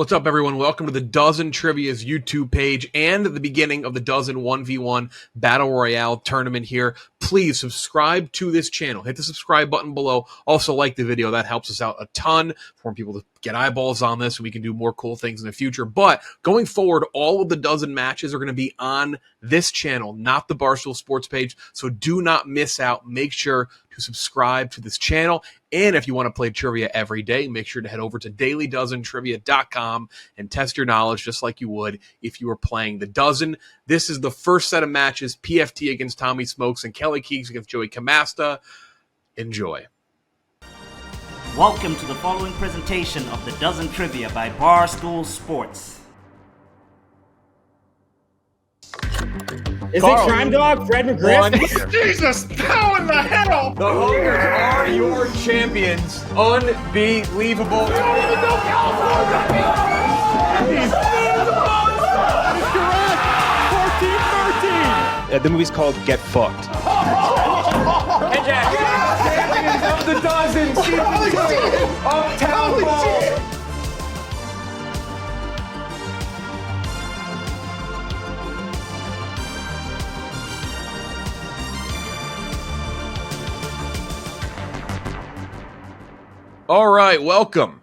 What's up, everyone? Welcome to the Dozen Trivia's YouTube page and the beginning of the Dozen 1v1 Battle Royale tournament here. Please subscribe to this channel. Hit the subscribe button below. Also like the video. That helps us out a ton for people to get eyeballs on this so we can do more cool things in the future. But going forward, all of the Dozen matches are going to be on this channel, not the Barstool Sports page. So do not miss out. Make sure to subscribe to this channel. And if you want to play trivia every day, make sure to head over to dailydozentrivia.com and test your knowledge just like you would if you were playing the Dozen. This is the first set of matches, PFT against Tommy Smokes and Kelly Keegs against Joey Camasta. Enjoy. Welcome to the following presentation of the Dozen Trivia by Barstool Sports. Is it Crime Dog, Fred McGriff? Jesus, how in the hell? The Hawkers are your champions. Unbelievable. The movie's called Get Fucked. And Jack, champions of the Dozen, Keegs of Uptown Balls. All right, welcome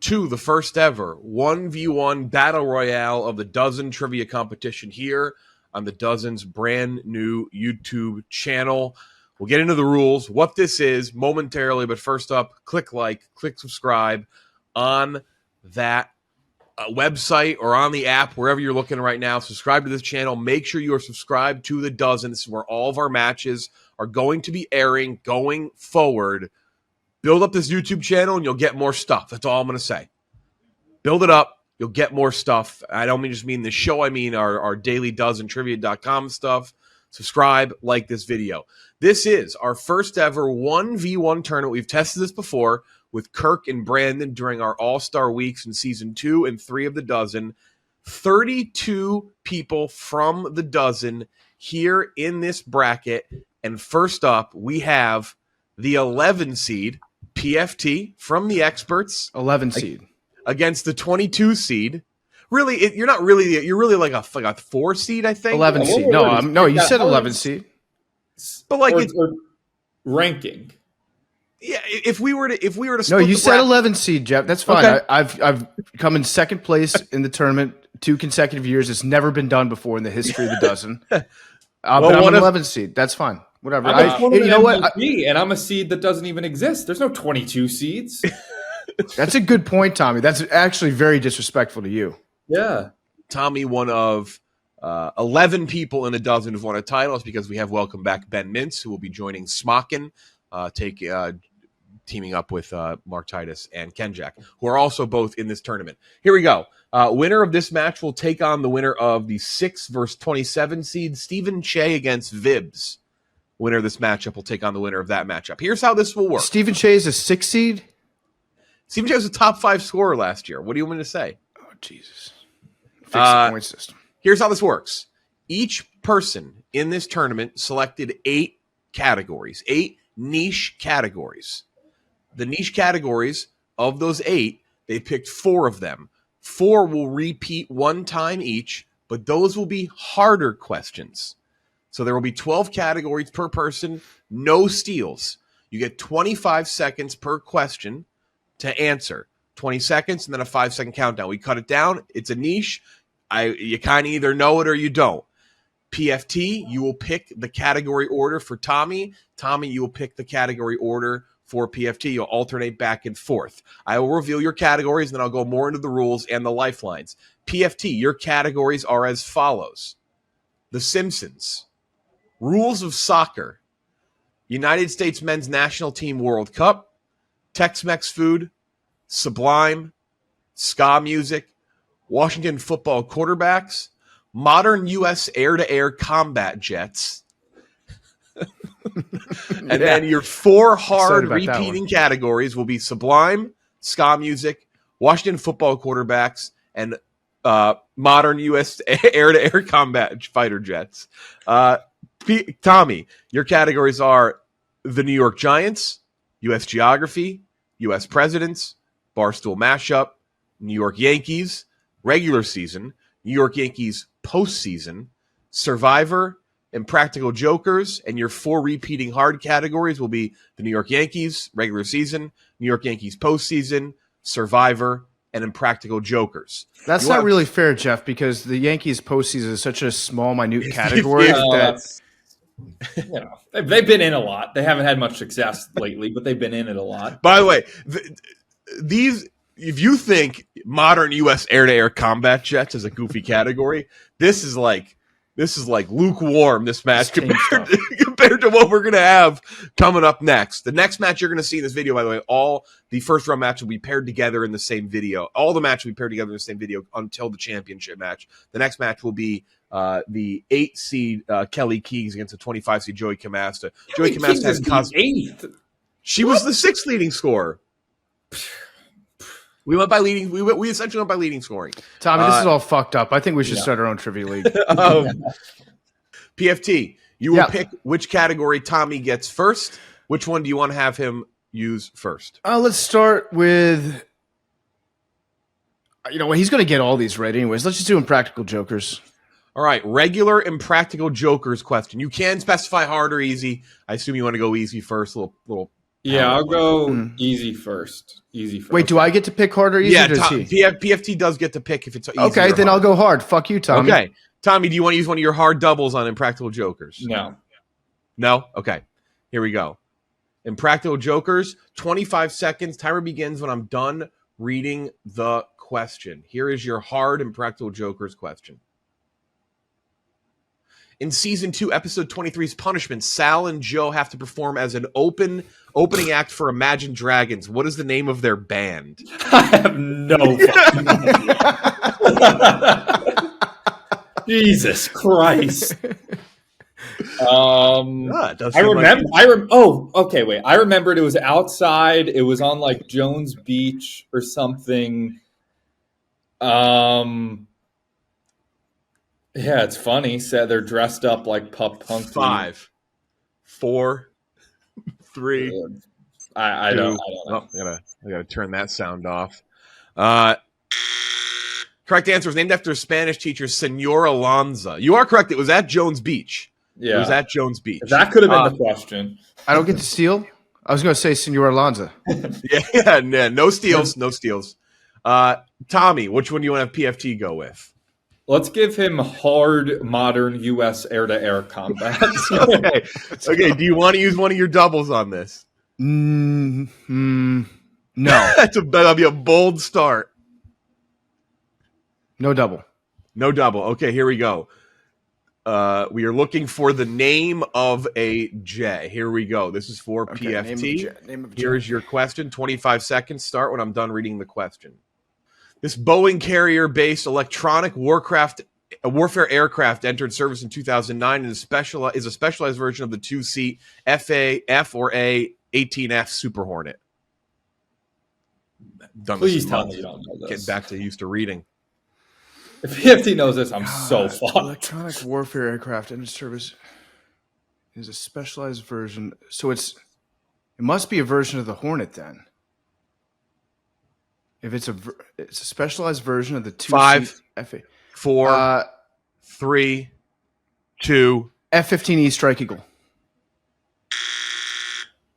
to the first ever 1v1 Battle Royale of the Dozen Trivia competition here on the Dozen's brand new YouTube channel. We'll get into the rules, what this is momentarily, but first up, click like, click subscribe on that website or on the app, wherever you're looking right now. Subscribe to this channel. Make sure you are subscribed to the Dozen. This is where all of our matches are going to be airing going forward. Build up this YouTube channel and you'll get more stuff. That's all I'm going to say. Build it up. You'll get more stuff. I don't just mean the show. I mean our daily dozentrivia.com stuff. Subscribe, like this video. This is our first ever 1v1 tournament. We've tested this before with Kirk and Brandon during our All-Star Weeks in Season 2 and 3 of the Dozen. 32 people from the Dozen here in this bracket. And first up, we have the 11 seed, PFT, from the experts. 11 seed. Against the 22 seed. Really, you're really like a 4 seed, I think. 11 seed. No, you said 11 seed. But like or ranking. Yeah, if we were to split No, you the said bracket, 11 seed, Jeff. That's fine. Okay. I've come in second place in the tournament 2 consecutive years. It's never been done before in the history of the Dozen. But I'm an 11 seed. That's fine. Whatever. You know what? And I'm a seed that doesn't even exist. There's no 22 seeds. That's a good point, Tommy. That's actually very disrespectful to you. Yeah. Tommy, one of 11 people in the Dozen who've won a title, is because we have welcome back Ben Mintz, who will be joining Smockin, teaming up with Mark Titus and Kenjack, who are also both in this tournament. Here we go. Winner of this match will take on the winner of the 6 versus 27 seed, Stephen Che against Vibs. Winner of this matchup will take on the winner of that matchup. Here's how this will work. Stephen Che is a 6 seed? Stephen Che was a top 5 scorer last year. What do you want me to say? Oh, Jesus. Fix the point system. Here's how this works. Each person in this tournament selected 8 categories, 8 niche categories. The niche categories of those 8, they picked 4 of them. 4 will repeat 1 time each, but those will be harder questions. So there will be 12 categories per person, no steals. You get 25 seconds per question to answer. 20 seconds and then a 5-second countdown. We cut it down. It's a niche. You kind of either know it or you don't. PFT, you will pick the category order for Tommy. Tommy, you will pick the category order for PFT. You'll alternate back and forth. I will reveal your categories, and then I'll go more into the rules and the lifelines. PFT, your categories are as follows. The Simpsons. Rules of Soccer. United States Men's National Team World Cup. Tex-Mex food. Sublime. Ska music. Washington football quarterbacks. Modern U.S. air-to-air combat jets. And then your 4 hard repeating categories will be Sublime, ska music, Washington football quarterbacks, and modern U.S. air-to-air combat fighter jets. Tommy, your categories are the New York Giants, U.S. geography, U.S. presidents, Barstool mashup, New York Yankees, regular season, New York Yankees postseason, Survivor, and Practical Jokers. And your 4 repeating hard categories will be the New York Yankees, regular season, New York Yankees postseason, Survivor, and Impractical Jokers. That's You not want- really fair, Jeff, because the Yankees postseason is such a small, minute category that They've been in a lot. They haven't had much success lately, but they've been in it a lot. By the way, these, if you think modern U.S. air-to-air combat jets is a goofy category, this is like lukewarm. This match compared to what we're gonna have coming up next. The next match you're gonna see in this video, by the way, all the first round match will be paired together in the same video. All the matches will be paired together in the same video until the championship match. The next match will be the 8 seed Kelly Keegs against the 25 seed Joey Camasta. Joey Camasta has caused 8th. She was the 6th leading scorer. We went by leading. We essentially went by leading scoring. Tommy, this is all fucked up. I think we should start our own trivia league. PFT, you will pick which category Tommy gets first. Which one do you want to have him use first? Let's start with. He's going to get all these right anyways. Let's just do Impractical Jokers. All right, regular Impractical Jokers question. You can specify hard or easy. I assume you want to go easy first. Little. Yeah, I'll go easy first. Easy first. Wait, do I get to pick hard or easy? Yeah, or does he? PFT does get to pick if it's easy. Okay, then I'll go hard. Fuck you, Tommy. Okay, Tommy, do you want to use one of your hard doubles on Impractical Jokers? No. No? Okay, here we go. Impractical Jokers, 25 seconds. Timer begins when I'm done reading the question. Here is your hard Impractical Jokers question. In Season 2, Episode 23's Punishment, Sal and Joe have to perform as an opening act for Imagine Dragons. What is the name of their band? I have no fucking idea. Jesus Christ. I remember. Okay. Wait. I remembered it was outside. It was on like Jones Beach or something. Yeah, it's funny. So they're dressed up like pup punk. 5, 4, 3. I don't know. I gotta turn that sound off. Correct answer was named after Spanish teacher Senor Alonza. You are correct. It was at Jones Beach. Yeah, it was at Jones Beach. That could have been the question. I don't get to steal. I was going to say Senor Alonza. Yeah, no steals, no steals. Tommy, which one do you want to have PFT go with? Let's give him hard modern U.S. air-to-air combat. Okay. Do you want to use one of your doubles on this? No. That'll be a bold start. No double. No double. Okay, here we go. We are looking for the name of a jet. Here we go. This is for PFT. Name of Here is your question. 25 seconds. Start when I'm done reading the question. This Boeing carrier-based electronic warfare aircraft entered service in 2009 and is a specialized version of the 2-seat F or A 18F Super Hornet. Please tell me you don't know this. Getting back to used to reading. If PFT knows this, I'm so fucked. Electronic warfare aircraft entered service is a specialized version. So it must be a version of the Hornet then. If it's a specialized version of the 5, FA. 4, 3, 2. F-15E Strike Eagle.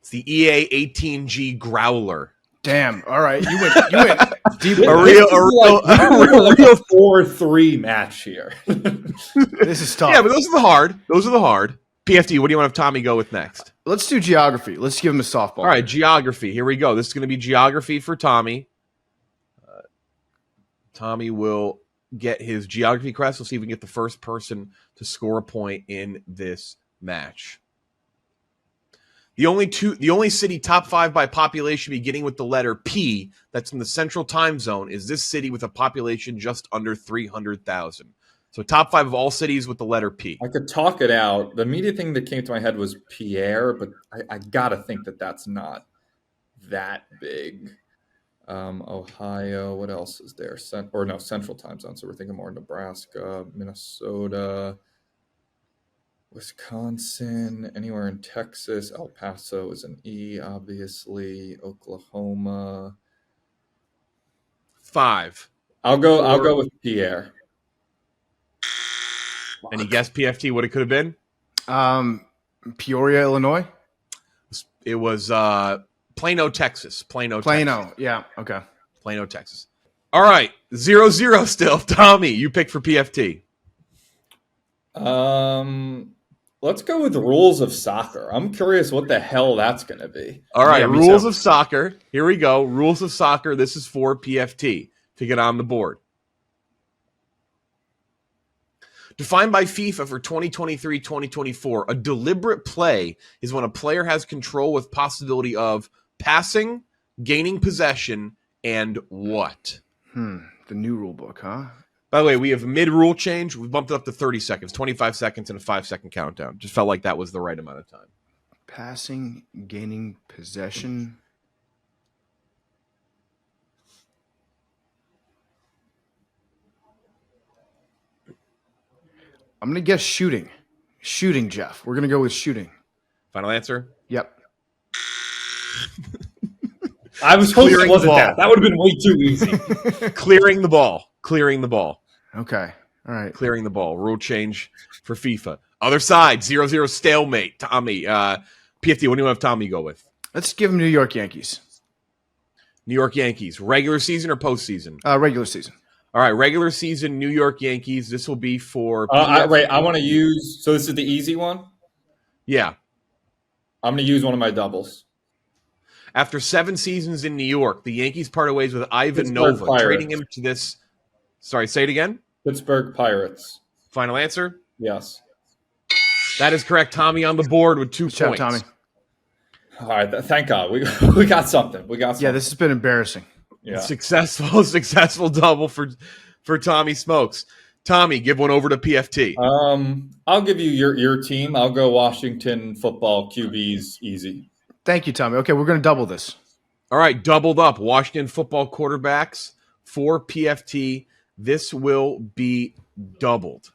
It's the EA-18G Growler. Damn. All right. You went deep. A real 4-3 match here. This is tough. Yeah, but those are the hard. PFT, what do you want to have Tommy go with next? Let's do geography. Let's give him a softball. All right, geography. Here we go. This is going to be geography for Tommy. Tommy will get his geography crest. We'll see if we can get the first person to score a point in this match. The only city top 5 by population beginning with the letter P that's in the central time zone is this city with a population just under 300,000. So top 5 of all cities with the letter P. I could talk it out. The immediate thing that came to my head was Pierre, but I gotta think that that's not that big. Ohio, what else is there? Central time zone. So we're thinking more Nebraska, Minnesota, Wisconsin, anywhere in Texas. El Paso is an E, obviously. Oklahoma. 5. I'll go with Pierre. Any guess PFT what it could have been? Peoria, Illinois. It was Plano, Texas. Plano, Yeah. Okay. Plano, Texas. All right. 0-0 still. Tommy, you pick for PFT. Let's go with rules of soccer. I'm curious what the hell that's going to be. All right. Yeah, me Rules too. of soccer. Here we go. Rules of soccer. This is for PFT to get on the board. Defined by FIFA for 2023-2024, a deliberate play is when a player has control with possibility of passing, gaining possession, and what? The new rule book, huh? By the way, we have mid-rule change. We bumped it up to 30 seconds, 25 seconds, and a 5-second countdown. Just felt like that was the right amount of time. Passing, gaining possession. I'm going to guess shooting. Shooting, Jeff. We're going to go with shooting. Final answer? Yep. I was hoping Clearing it wasn't the that. That would have been way too easy. Clearing the ball. Clearing the ball. Okay. All right. Clearing the ball. Rule change for FIFA. Other side, 0-0 stalemate. Tommy, PFT, what do you want to have Tommy go with? Let's give them New York Yankees. New York Yankees. Regular season or postseason? Regular season. All right, regular season New York Yankees. This will be for Wait, I want to use. So this is the easy one. Yeah. I'm going to use one of my doubles. After 7 seasons in New York, the Yankees parted ways with Ivan Pittsburgh Nova, Pirates. trading him to this. Sorry, say it again. Pittsburgh Pirates. Final answer. Yes. That is correct. Tommy on the board with 2 Good job, points. Tommy. All right. Thank God. We got something. We got something. Yeah, this has been embarrassing. Yeah. Successful double for Tommy Smokes. Tommy, give one over to PFT. I'll give you your team. I'll go Washington football QBs easy. Thank you, Tommy. Okay, we're going to double this. All right, doubled up. Washington football quarterbacks for PFT. This will be doubled.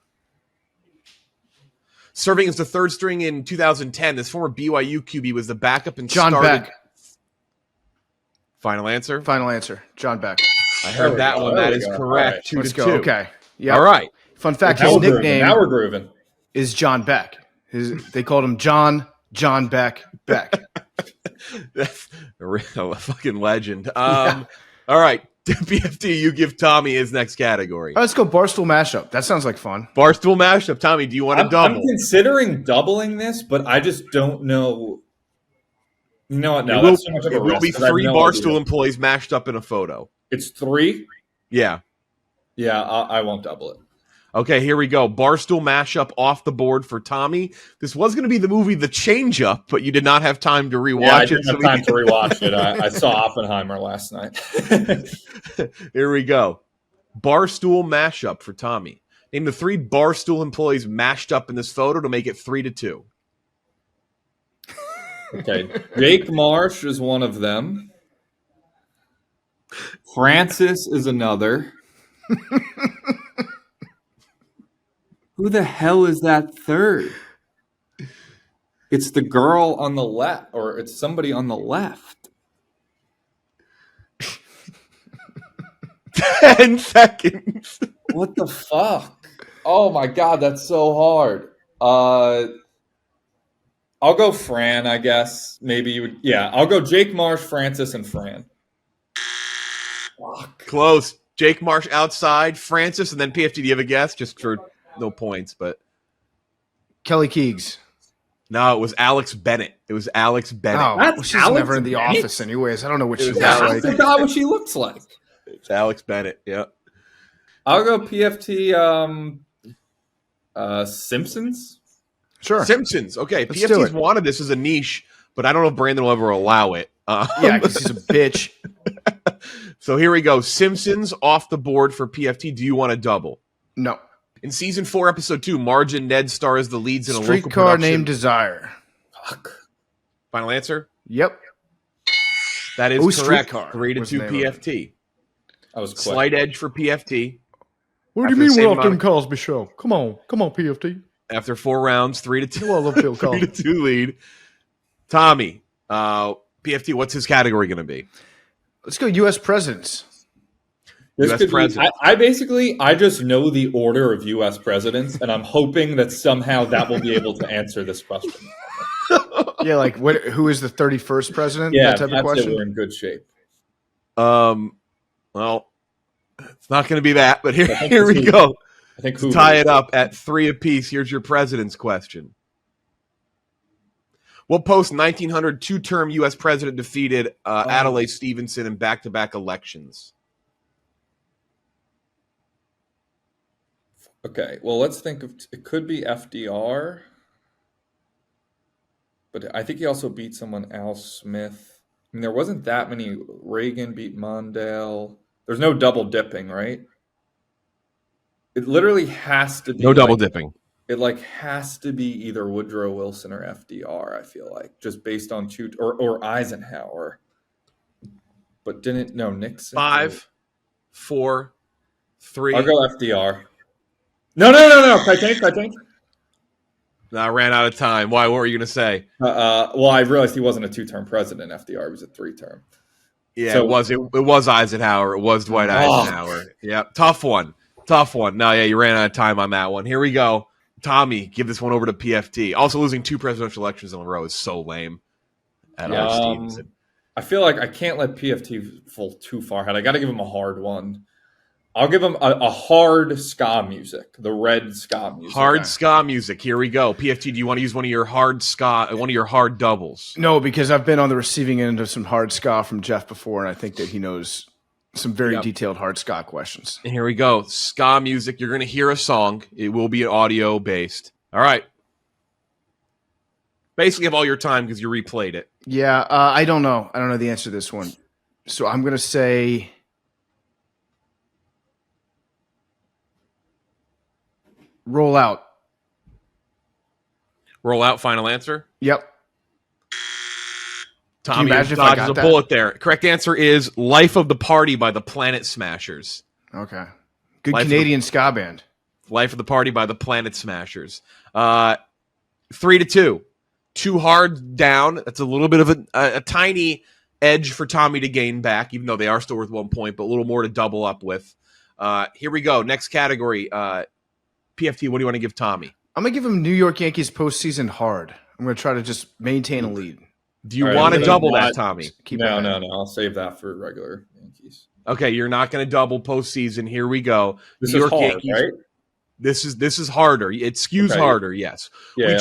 Serving as the third string in 2010, this former BYU QB was the backup and John started. Beck. Final answer? Final answer. John Beck. I heard that go. one. There That we is go. correct. All right. 2 Let's to go. 2. Okay. Yeah. All right. Fun fact, Now his we're grooving. nickname Now we're grooving. is John Beck. They called him John Beck. That's a real fucking legend. All right. PFT, you give Tommy his next category. Let's go Barstool mashup. That sounds like fun. Barstool mashup. Tommy, do you want to I'm double? considering doubling this, but I just don't know. You know what? No, it will, that's too much of a it will risk, be 'cause I have 3 no Barstool idea. employees mashed up in a photo. It's 3? Yeah. Yeah, I won't double it. Okay, here we go. Barstool mashup off the board for Tommy. This was going to be the movie The Change Up, but you did not have time to rewatch Yeah, I it. didn't have time to rewatch it. I saw Oppenheimer last night. Here we go. Barstool mashup for Tommy. Name the 3 Barstool employees mashed up in this photo to make it 3 to 2. Okay, Jake Marsh is one of them. Francis is another. Who the hell is that third? It's the girl on the left, or it's somebody on the left. 10 seconds. What the fuck? Oh my god, that's so hard. I'll go Fran, I guess. Maybe you would. Yeah, I'll go Jake Marsh, Francis, and Fran. Fuck. Close. Jake Marsh outside. Francis, and then PFT. Do you have a guess? Just for no points, but Kelly Keegs. no, it was Alex Bennett. It was Alex Bennett. Oh, That's well, she's Alex never in the Bennett? office anyways. I don't know what It she was looks Yeah, I like. forgot what she looks like. It's Alex Bennett. Yeah. I'll go PFT Simpsons. Sure. Simpsons. Okay, Let's do PFT's it. wanted this as a niche, but I don't know if Brandon will ever allow it. Yeah, because he's a bitch. So here we go. Simpsons off the board for PFT. Do you want to double? No. In season 4, episode 2, Marge and Ned star as the leads in a local Streetcar production. named Desire. Fuck. Final answer? Yep. That is Oh, correct. Streetcar 3 to was 2 the name of it. PFT. I was quick. Slight edge for PFT. What After the same amount of- Cosby Show? Come on, PFT. After 4 rounds, 3 to 2. I love Bill 3 to 2 lead. Tommy, PFT, what's his category going to be? Let's go U.S. presidents. U.S. president. I just know the order of U.S. presidents, and I'm hoping that somehow that will be able to answer this question. Yeah, like who is the 31st president? Yeah, that type of that's it. question. We're in good shape. Well, it's not going to be that, but here we go. I think Let's tie it up at 3 apiece. Here's your president's question. What post-1900 two-term U.S. president defeated Adlai Stevenson in back-to-back elections? Okay, well, let's think of it. Could be FDR, but I think he also beat someone, Al Smith. I mean, there wasn't that many. Reagan beat Mondale. There's no double dipping, right? It literally has to be No double dipping. It has to be either Woodrow Wilson or FDR. I feel like just based on two or Eisenhower, but Nixon. 5, 4, 3. I'll go FDR. No. Titanic. No, I ran out of time. Why? What were you going to say? Well, I realized he wasn't a two-term president. FDR was a three-term. Yeah, So- it was Eisenhower. It was Dwight Eisenhower. Yeah, tough one. No, yeah, you ran out of time on that one. Here we go. Tommy, give this one over to PFT. Also, losing 2 presidential elections in a row is so lame. Stevenson. I feel like I can't let PFT fall too far ahead. I got to give him a hard one. I'll give him a hard ska music, the red ska music. Hard ska music. Here we go. PFT, do you want to use one of your hard ska, one of your hard doubles? No, because I've been on the receiving end of some hard ska from Jeff before, and I think that he knows some very detailed hard ska questions. And here we go. Ska music. You're going to hear a song. It will be audio based. All right. Basically, have all your time because you replayed it. Yeah, I don't know. I don't know the answer to this one. So I'm going to say roll out. Roll out. Final answer. Yep. Tommy imagine if I dodges got a that? bullet there. Correct answer is "Life of the Party" by the Planet Smashers. Okay. Good Life of Canadian ska band. "Life of the Party" by the Planet Smashers. 3-2. Too hard down. That's a little bit of a tiny edge for Tommy to gain back, even though they are still worth 1 point, but a little more to double up with. Here we go. Next category. PFT, what do you want to give Tommy? I'm going to give him New York Yankees postseason hard. I'm going to try to just maintain a lead. Do you All right, want to I'm double gonna that, Tommy? Keep No. it I'll save that for regular Yankees. Okay, you're not going to double postseason. Here we go. This New is York hard, Yankees. right? This is harder. It skews Okay. harder. Yes, Yeah,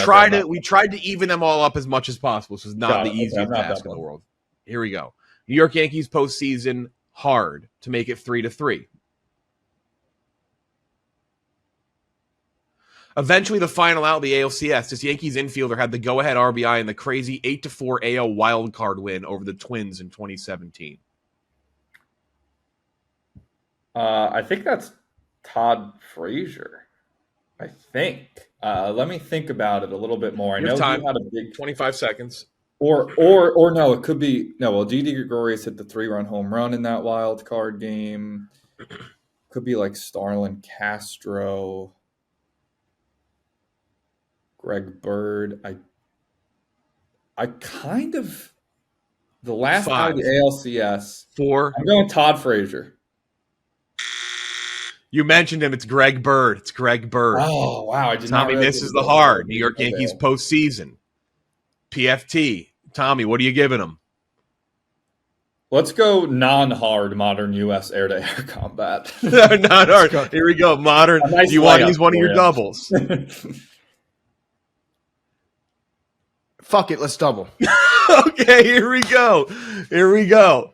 we tried to even them all up as much as possible. This is not Got the it. Okay, easiest I'm not task that in the one. world. Here we go. New York Yankees postseason hard to make it 3-3. Eventually, the final out of the ALCS, this Yankees infielder had the go-ahead RBI in the crazy 8-4 AL wildcard win over the Twins in 2017. I think that's Todd Frazier. I think. Let me think about it a little bit more. I Your know time. he had a big 25 seconds. or no, it could be no. Well, Didi Gregorius hit the 3-run home run in that wild card game. Could be like Starlin Castro, Greg Bird. I kind of the last out of the ALCS. 4. I'm going Todd Frazier. You mentioned him. It's Greg Bird. Oh wow! I did not Tommy realize misses it the was hard. New York Okay. Yankees postseason. PFT. Tommy, what are you giving him? Let's go non-hard modern U.S. air-to-air combat. Not hard. Here we go. Modern. A nice Do you want to layup use one of for your you. doubles? Fuck it. Let's double. Okay, here we go.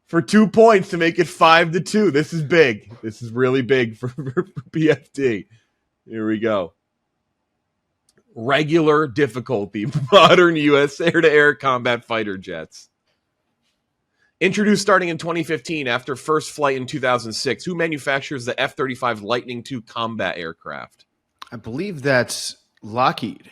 For 2 points to make it 5-2. This is big. This is really big for PFT. Here we go. Regular difficulty. Modern U.S. air-to-air combat fighter jets. Introduced starting in 2015 after first flight in 2006. Who manufactures the F-35 Lightning II combat aircraft? I believe that's Lockheed.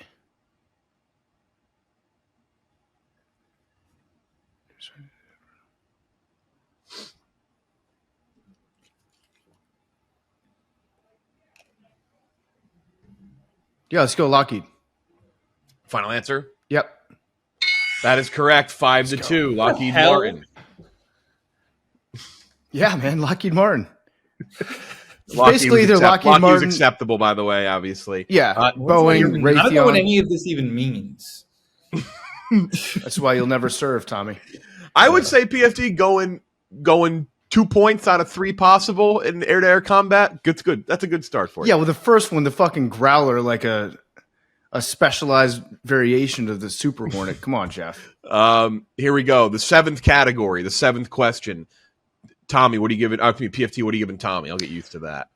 Yeah, let's go Lockheed. Final answer? Yep. That is correct. 5-2. Lockheed hell? Martin. Yeah, man, Lockheed Martin. Basically, either Lockheed Martin. Acceptable, by the way, obviously. Yeah, Boeing, Raytheon. I don't know what any of this even means. That's why you'll never serve, Tommy. I would say PFT going 2 points out of 3 possible in air-to-air combat. It's good. That's a good start for you. Yeah, well, the first one, the fucking Growler, like a specialized variation of the Super Hornet. Come on, Jeff. Here we go. The 7th category, the 7th question. Tommy, what are you giving? PFT, what are you giving Tommy? I'll get used to that.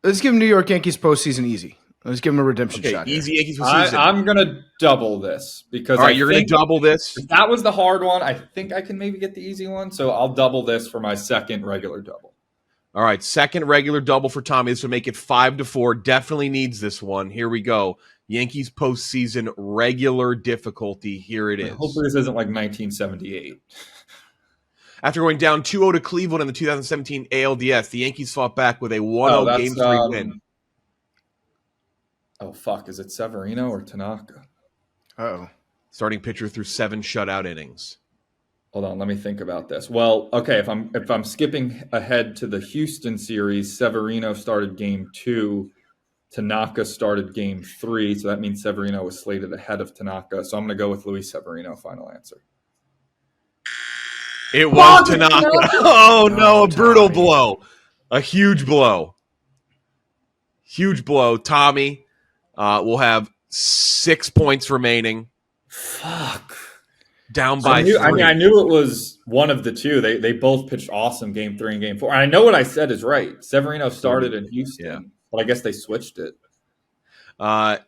Let's give him New York Yankees postseason easy. Let's give him a redemption shot. Easy here. Yankees postseason. I'm going to double this because all right, you're going to double this? If that was the hard one, I think I can maybe get the easy one. So I'll double this for my second regular double. All right, second regular double for Tommy. This will make it 5-4. Definitely needs this one. Here we go. Yankees postseason regular difficulty. Here it is. Hopefully this isn't like 1978. After going down 2-0 to Cleveland in the 2017 ALDS, the Yankees fought back with a 1-0 Game 3 win. Oh, fuck. Is it Severino or Tanaka? Uh-oh. Starting pitcher through 7 shutout innings. Hold on, let me think about this. Well, okay, if I'm skipping ahead to the Houston series, Severino started Game 2. Tanaka started Game 3, so that means Severino was slated ahead of Tanaka. So I'm going to go with Luis Severino, final answer. It was Tanaka. Oh, no, a brutal blow. A huge blow. Huge blow. Tommy will have 6 points remaining. Fuck. Down by 3. I knew it was one of the two. They both pitched awesome Game 3 and Game 4. And I know what I said is right. Severino started in Houston, but I guess they switched it. To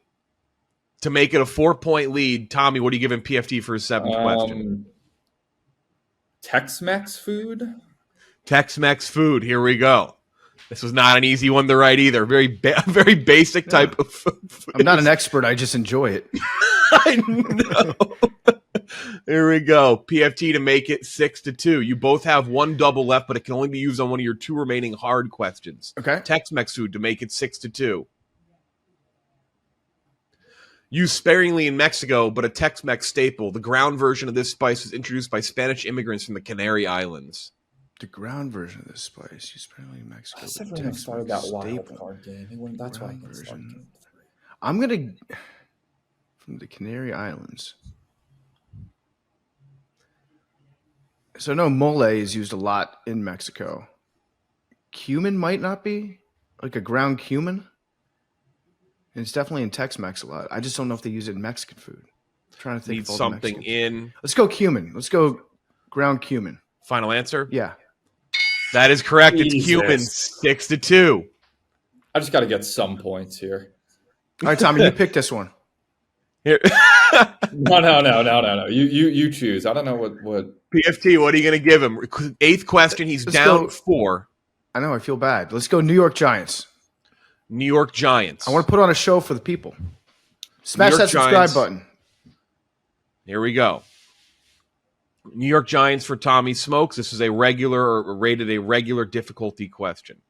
make it a 4-point lead, Tommy, what are you giving PFT for his 7th question? Tex-Mex food? Tex-Mex food. Here we go. This was not an easy one to write either. Very basic type of food. I'm not an expert. I just enjoy it. I know. Here we go. PFT to make it 6-2. You both have 1 double left, but it can only be used on one of your 2 remaining hard questions. Okay. Tex-Mex food to make it 6-2. Used sparingly in Mexico, but a Tex-Mex staple. The ground version of this spice was introduced by Spanish immigrants from the Canary Islands. The ground version of this spice used sparingly in Mexico. Severino started that wild card game. That's why version. I'm gonna from the Canary Islands. So no, mole is used a lot in Mexico. Cumin might not be like a ground cumin. And it's definitely in Tex-Mex a lot. I just don't know if they use it in Mexican food. I'm trying to think Need of all something in. Let's go cumin. Let's go ground cumin. Final answer? Yeah. That is correct. Jesus. It's cumin. 6-2. I just got to get some points here. All right, Tommy, you pick this one. Here. No. You choose. I don't know what. PFT, what are you going to give him? 8th question. He's down 4. I know. I feel bad. Let's go New York Giants. New York Giants. I want to put on a show for the people. Smash that subscribe button. Here we go. New York Giants for Tommy Smokes. This is a rated a regular difficulty question.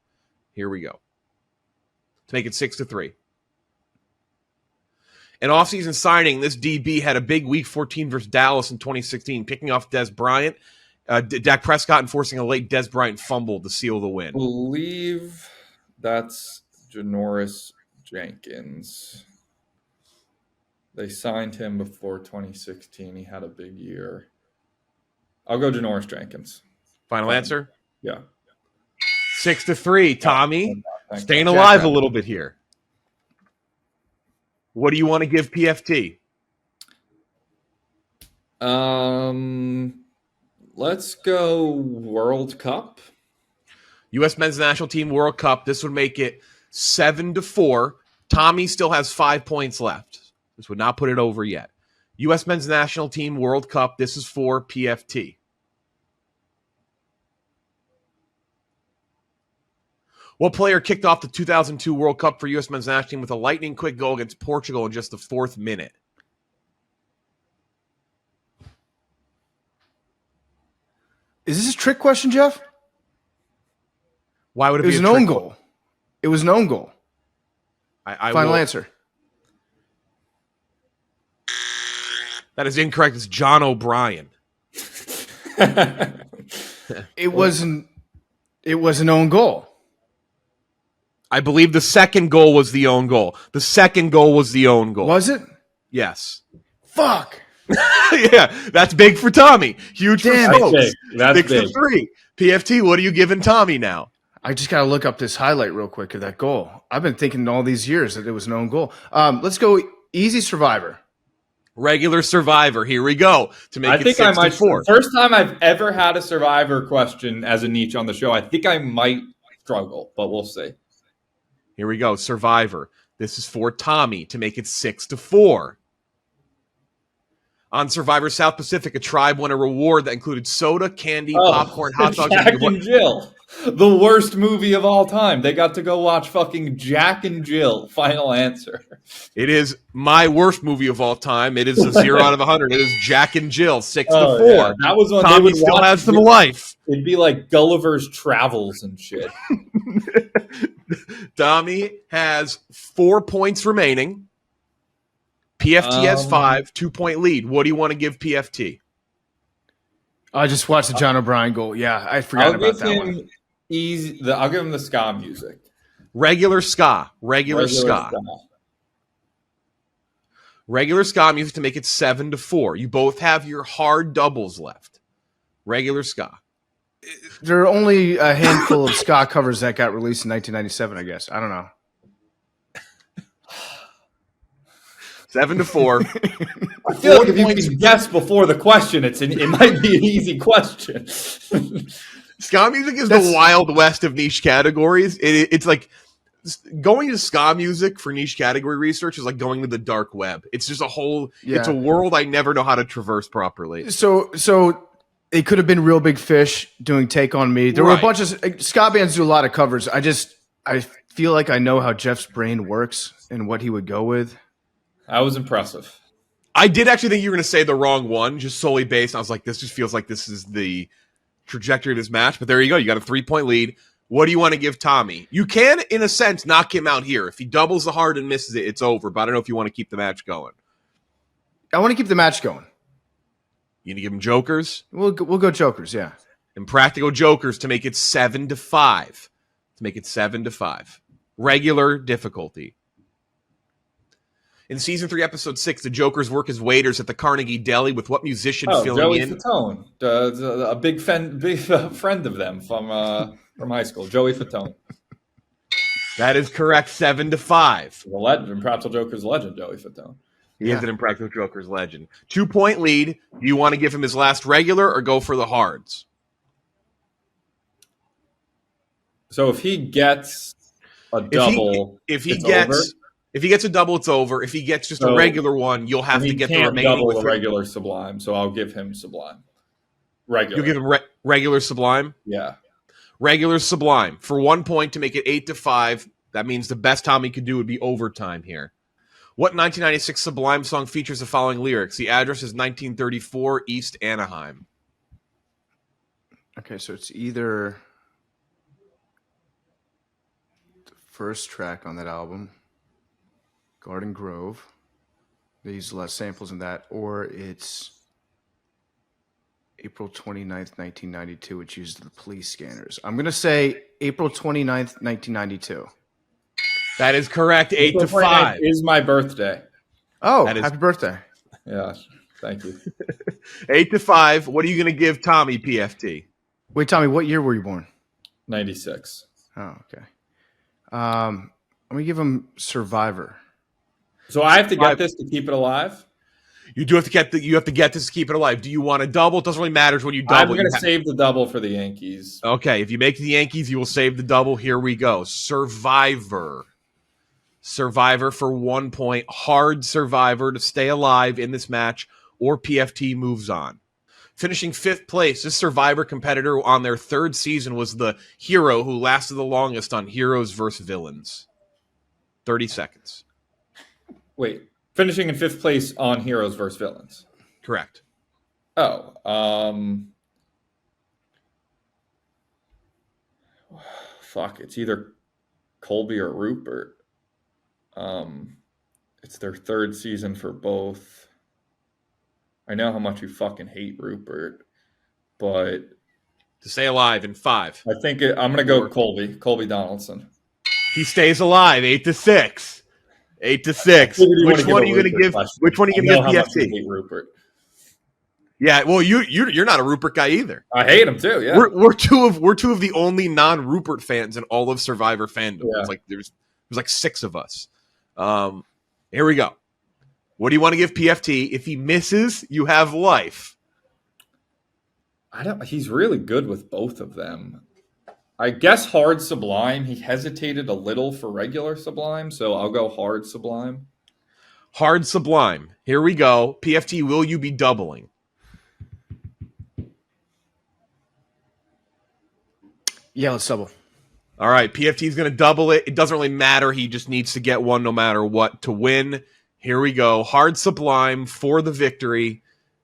Here we go. To make it 6-3. An offseason signing, this DB had a big Week 14 versus Dallas in 2016, picking off Des Bryant. Dak Prescott enforcing a late Des Bryant fumble to seal the win. I believe that's Janoris Jenkins. They signed him before 2016. He had a big year. I'll go Janoris Jenkins. Final answer? Yeah. 6-3. Tommy, Thank staying you. alive a little bit here. What do you want to give PFT? Let's go World Cup. U.S. Men's National Team World Cup. This would make it 7-4. Tommy still has 5 points left. This would not put it over yet. U.S. Men's National Team World Cup. This is for PFT. What player kicked off the 2002 World Cup for U.S. Men's National Team with a lightning-quick goal against Portugal in just the 4th minute? Is this a trick question, Jeff? Why would it It be was a an own trick goal. It was an own goal. Final answer. That is incorrect. It's John O'Brien. It was an own goal. I believe the second goal was the own goal. The second goal was the own goal. Was it? Yes. Fuck. Yeah, that's big for Tommy. Huge Damn, for Smokes. That's 6 to big. 3. PFT, what are you giving Tommy now? I just got to look up this highlight real quick of that goal. I've been thinking all these years that it was an own goal. Let's go easy survivor. Regular Survivor. Here we go. To make I it think 6 I might. to 4. First time I've ever had a Survivor question as a niche on the show. I think I might struggle, but we'll see. Here we go. Survivor. This is for Tommy to make it 6 to 4. On Survivor South Pacific, a tribe won a reward that included soda, candy, popcorn, hot dogs, Jack and Jill. The worst movie of all time. They got to go watch fucking Jack and Jill. Final answer. It is my worst movie of all time. It is a 0 out of 100. It is Jack and Jill, 6 to 4. Yeah. That was when Tommy they would still watch has some it. life. It'd be like Gulliver's Travels and shit. Tommy has 4 points remaining. PFT has 5, 2-point lead. What do you want to give PFT? I just watched the John O'Brien goal. Yeah, I forgot about that one. I'll give him the ska music. Regular ska. Regular ska. Regular ska music to make it 7 to 4. You both have your hard doubles left. Regular ska. There are only a handful of ska covers that got released in 1997, I guess. I don't know. 7 to 4. I feel like if you can guess before the question, it might be an easy question. Ska music is the Wild West of niche categories. It's like going to ska music for niche category research is like going to the dark web. It's just a whole. Yeah. It's a world I never know how to traverse properly. So it could have been Real Big Fish doing Take on Me. There were a bunch of ska bands do a lot of covers. I feel like I know how Jeff's brain works and what he would go with. That was impressive. I did actually think you were going to say the wrong one, just solely based. I was like, this just feels like this is the trajectory of this match. But there you go. You got a 3-point lead. What do you want to give Tommy? You can, in a sense, knock him out here. If he doubles the hard and misses it, it's over. But I don't know if you want to keep the match going. I want to keep the match going. You gonna give him jokers? We'll go jokers, yeah. Impractical jokers to make it 7 to 5. To make it 7 to 5. Regular difficulty. In season 3, episode 6, the Jokers work as waiters at the Carnegie Deli with what musician filling Joey in? Fatone, a big friend of them from high school. Joey Fatone, That is correct. 7 to 5. the legend, Impractical Joker's legend, Joey Fatone. He is an Impractical Jokers legend. 2-point lead. Do you want to give him his last regular or go for the hards? So if he gets a double, if he it's gets over? If he gets a double, it's over. If he gets just a regular one, you'll have to get the remaining. Double with the regular Sublime, so I'll give him Sublime. Regular. You'll give him regular Sublime? Yeah. Regular Sublime. For 1 point to make it 8 to 5. That means the best Tommy could do would be overtime here. What 1996 Sublime song features the following lyrics? The address is 1934 East Anaheim. Okay, so it's either the first track on that album, Garden Grove. They use less samples in that, or it's April 29th, 1992, which used the police scanners. I'm going to say April 29th, 1992. That is correct. 8 to 5 is my birthday. Oh, That is- happy birthday. Yeah, thank you. 8 to 5. What are you going to give Tommy, PFT? Wait, Tommy, what year were you born? 96. Oh, okay. I'm going to give him Survivor. So I have to get this to keep it alive? You do have to get this to keep it alive. Do you want to double? It doesn't really matter when you double. I'm going to save the double for the Yankees. Okay, if you make the Yankees, you will save the double. Here we go. Survivor. Survivor for 1 point. Hard Survivor to stay alive in this match, or PFT moves on. Finishing 5th place, this Survivor competitor on their 3rd season was the hero who lasted the longest on Heroes vs. Villains. 30 seconds. Wait, finishing in 5th place on Heroes vs. Villains. Correct. Oh, fuck, it's either Colby or Rupert. It's their 3rd season for both. I know how much you fucking hate Rupert, but To stay alive in 5. I think I'm going to go Colby Donaldson. He stays alive. 8-6. 8-6. Which one are you going to give? Which one are you going to give PFT? Hate Rupert. Yeah, well, you're not a Rupert guy either. I hate him too. Yeah, we're two of the only non-Rupert fans in all of Survivor fandom. Yeah. It's like there's like 6 of us. Here we go. What do you want to give PFT? If he misses, you have life. He's really good with both of them. I guess hard Sublime. He hesitated a little for regular Sublime, so I'll go hard Sublime. Hard Sublime. Here we go. PFT, will you be doubling? Yeah, let's double. All right, PFT is going to double it. It doesn't really matter. He just needs to get one no matter what to win. Here we go. Hard Sublime for the victory.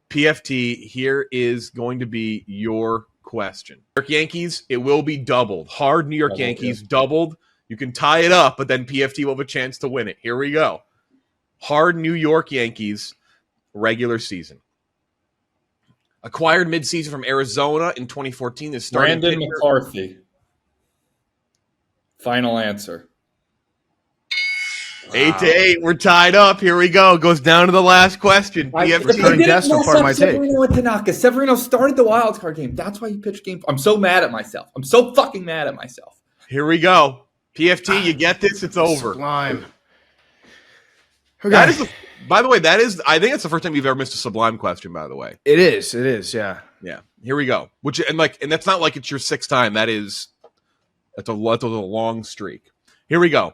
PFT, here is going to be your question. New York Yankees, it will be doubled. Hard New York Yankees, doubled. You can tie it up, but then PFT will have a chance to win it. Here we go. Hard New York Yankees, regular season. Acquired midseason from Arizona in 2014. This starting Brandon pitcher. McCarthy. Final answer. 8-8. We're tied up. Here we go. Goes down to the last question. Returning PFT. guest for part of my take. Severino and Tanaka. Severino started the wild card game. That's why he pitched game. I'm so mad at myself. I'm so fucking mad at myself. Here we go. PFT, you get this. It's over. Sublime. Okay. That is, by the way, I think it's the first time you've ever missed a Sublime question, by the way. It is, yeah. Yeah. Here we go. And that's not like it's your 6th time. That's a long streak. Here we go.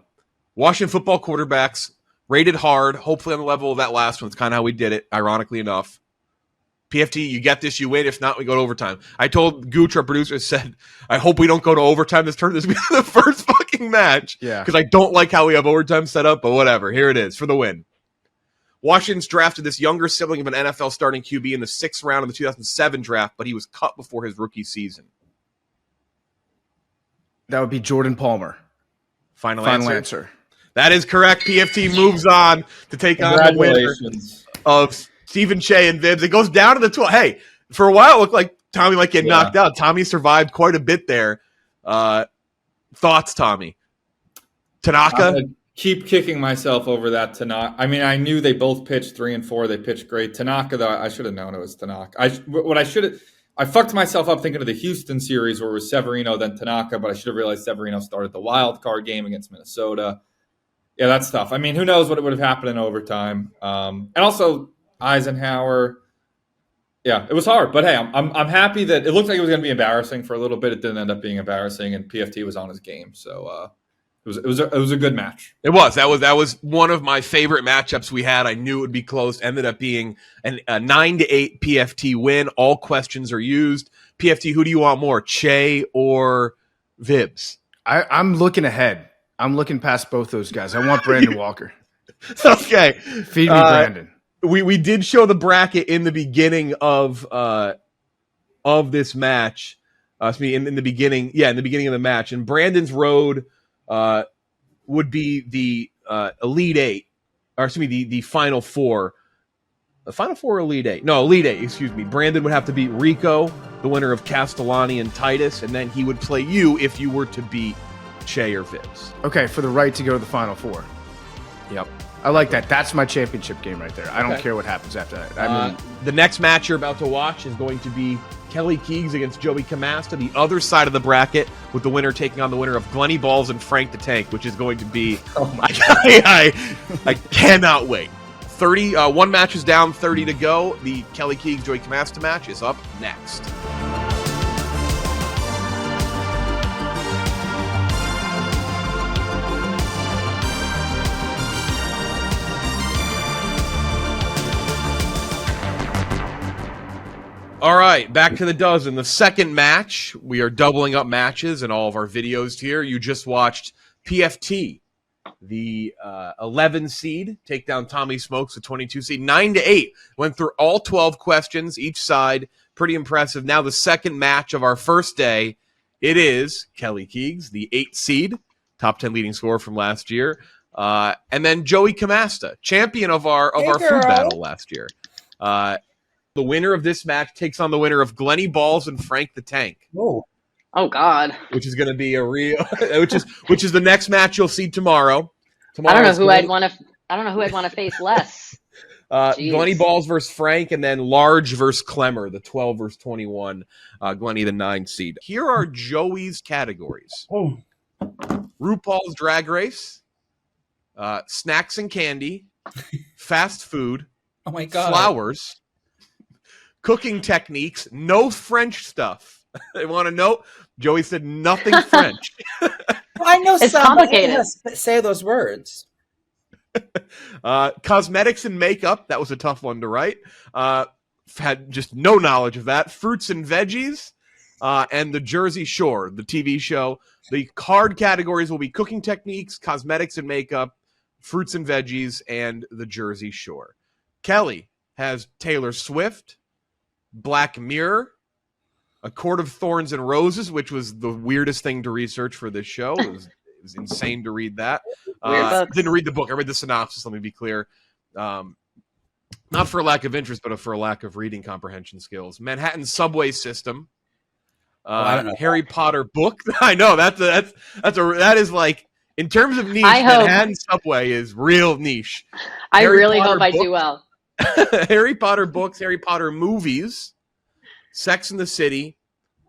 Washington football quarterbacks rated hard, hopefully on the level of that last one. It's kind of how we did it, ironically enough. PFT, you get this, you win. If not, we go to overtime. I told Gooch, our producer, said, I hope we don't go to overtime this turn. This will be the first fucking match. Yeah. Because I don't like how we have overtime set up, but whatever. Here it is for the win. Washington's drafted this younger sibling of an NFL starting QB in the 6th round of the 2007 draft, but he was cut before his rookie season. That would be Jordan Palmer. Final answer. That is correct. PFT moves on to take on the winner of Stephen Che and Vibs. It goes down to the 12. Hey, for a while it looked like Tommy might get knocked out. Tommy survived quite a bit there. Thoughts, Tommy? Tanaka? Keep kicking myself over that Tanaka. I mean, I knew they both pitched 3 and 4. They pitched great. Tanaka, though, I should have known it was Tanaka. I fucked myself up thinking of the Houston series where it was Severino, then Tanaka, but I should have realized Severino started the wild card game against Minnesota. Yeah, that's tough. I mean, who knows what would have happened in overtime? And also Eisenhower. Yeah, it was hard, but hey, I'm happy that it looked like it was going to be embarrassing for a little bit. It didn't end up being embarrassing, and PFT was on his game, so it was a good match. It was. That was one of my favorite matchups we had. I knew it would be close. Ended up being a 9-8 PFT win. All questions are used. PFT, who do you want more, Che or Vibs? I'm looking ahead. I'm looking past both those guys. I want Brandon Walker. Okay. Feed me Brandon. We did show the bracket in the beginning of this match. In the beginning of the match. And Brandon's road would be the Elite Eight, or the Final Four. The Final Four or Elite Eight? No, Elite Eight, excuse me. Brandon would have to beat Rico, the winner of Castellani and Titus, and then he would play you if you were to beat Che or Vibs. Okay, for the right to go to the Final Four. Yep. I like that. That's my championship game right there. I don't care what happens after that. I mean, the next match you're about to watch is going to be Kelly Keegs against Joey Camasta, the other side of the bracket, with the winner taking on the winner of Glenny Balls and Frank the Tank, which is going to be I cannot wait. 1 match is down, 30 to go. The Kelly Keegs Joey Camasta match is up next. All right, back to the dozen. The second match, we are doubling up matches in all of our videos here. You just watched PFT, the 11 seed, take down Tommy Smokes, the 22 seed. 9-8. Went through all 12 questions, each side. Pretty impressive. Now the second match of our first day, it is Kelly Keegs, the 8 seed, top 10 leading scorer from last year. And then Joey Camasta, champion of our food battle last year. The winner of this match takes on the winner of Glenny Balls and Frank the Tank. Oh, Oh God. which is going to be a real, which is the next match you'll see tomorrow. I don't know Tomorrow's who I'd want to. I don't know who I'd want to face less. Glenny Jeez. Balls versus Frank, and then Large versus Klemmer, the 12 versus 21. Glenny, the 9 seed. Here are Joey's categories: Oh. RuPaul's Drag Race, snacks and candy, fast food, Oh my God. flowers, cooking techniques, no French stuff. They want to know. Joey said nothing French. Well, I know It's some. but I don't know complicated. how to say those words. Cosmetics and makeup. That was a tough one to write. Had just no knowledge of that. Fruits and veggies. And the Jersey Shore, the TV show. The card categories will be cooking techniques, cosmetics and makeup, fruits and veggies, and the Jersey Shore. Kelly has Taylor Swift, Black Mirror, A Court of Thorns and Roses, which was the weirdest thing to research for this show. It was insane to read that. Weird books. Didn't read the book. I read the synopsis. Let me be clear. Not for a lack of interest, but for a lack of reading comprehension skills. Manhattan subway system. I don't know. Harry Potter book. I know that is like, in terms of niche, I hope- Manhattan subway is real niche. I Harry really Potter hope I book. do well. Harry Potter books, Harry Potter movies, Sex and the City,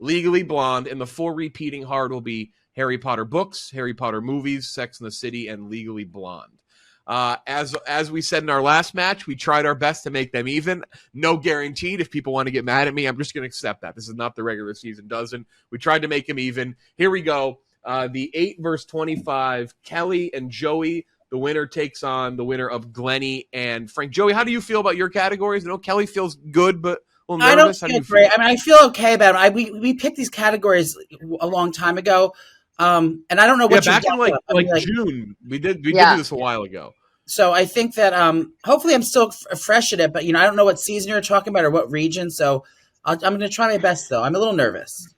Legally Blonde, and the 4 repeating hard will be Harry Potter books, Harry Potter movies, Sex and the City, and Legally Blonde. As we said in our last match, we tried our best to make them even. No guaranteed. If people want to get mad at me, I'm just going to accept that. This is not the regular season dozen. We tried to make them even. Here we go. The 8 versus 25, Kelly and Joey. The winner takes on the winner of Glenny and Frank. Joey, how do you feel about your categories? I know Kelly feels good, but a little I don't nervous. How do feel you great. feel? I mean, I feel okay about it. We picked these categories a long time ago, and I don't know Yeah, what you've back in done. I mean, June, we did Yeah. do this a while ago. So I think that hopefully I'm still fresh at it, but I don't know what season you're talking about or what region. So I'm going to try my best, though. I'm a little nervous.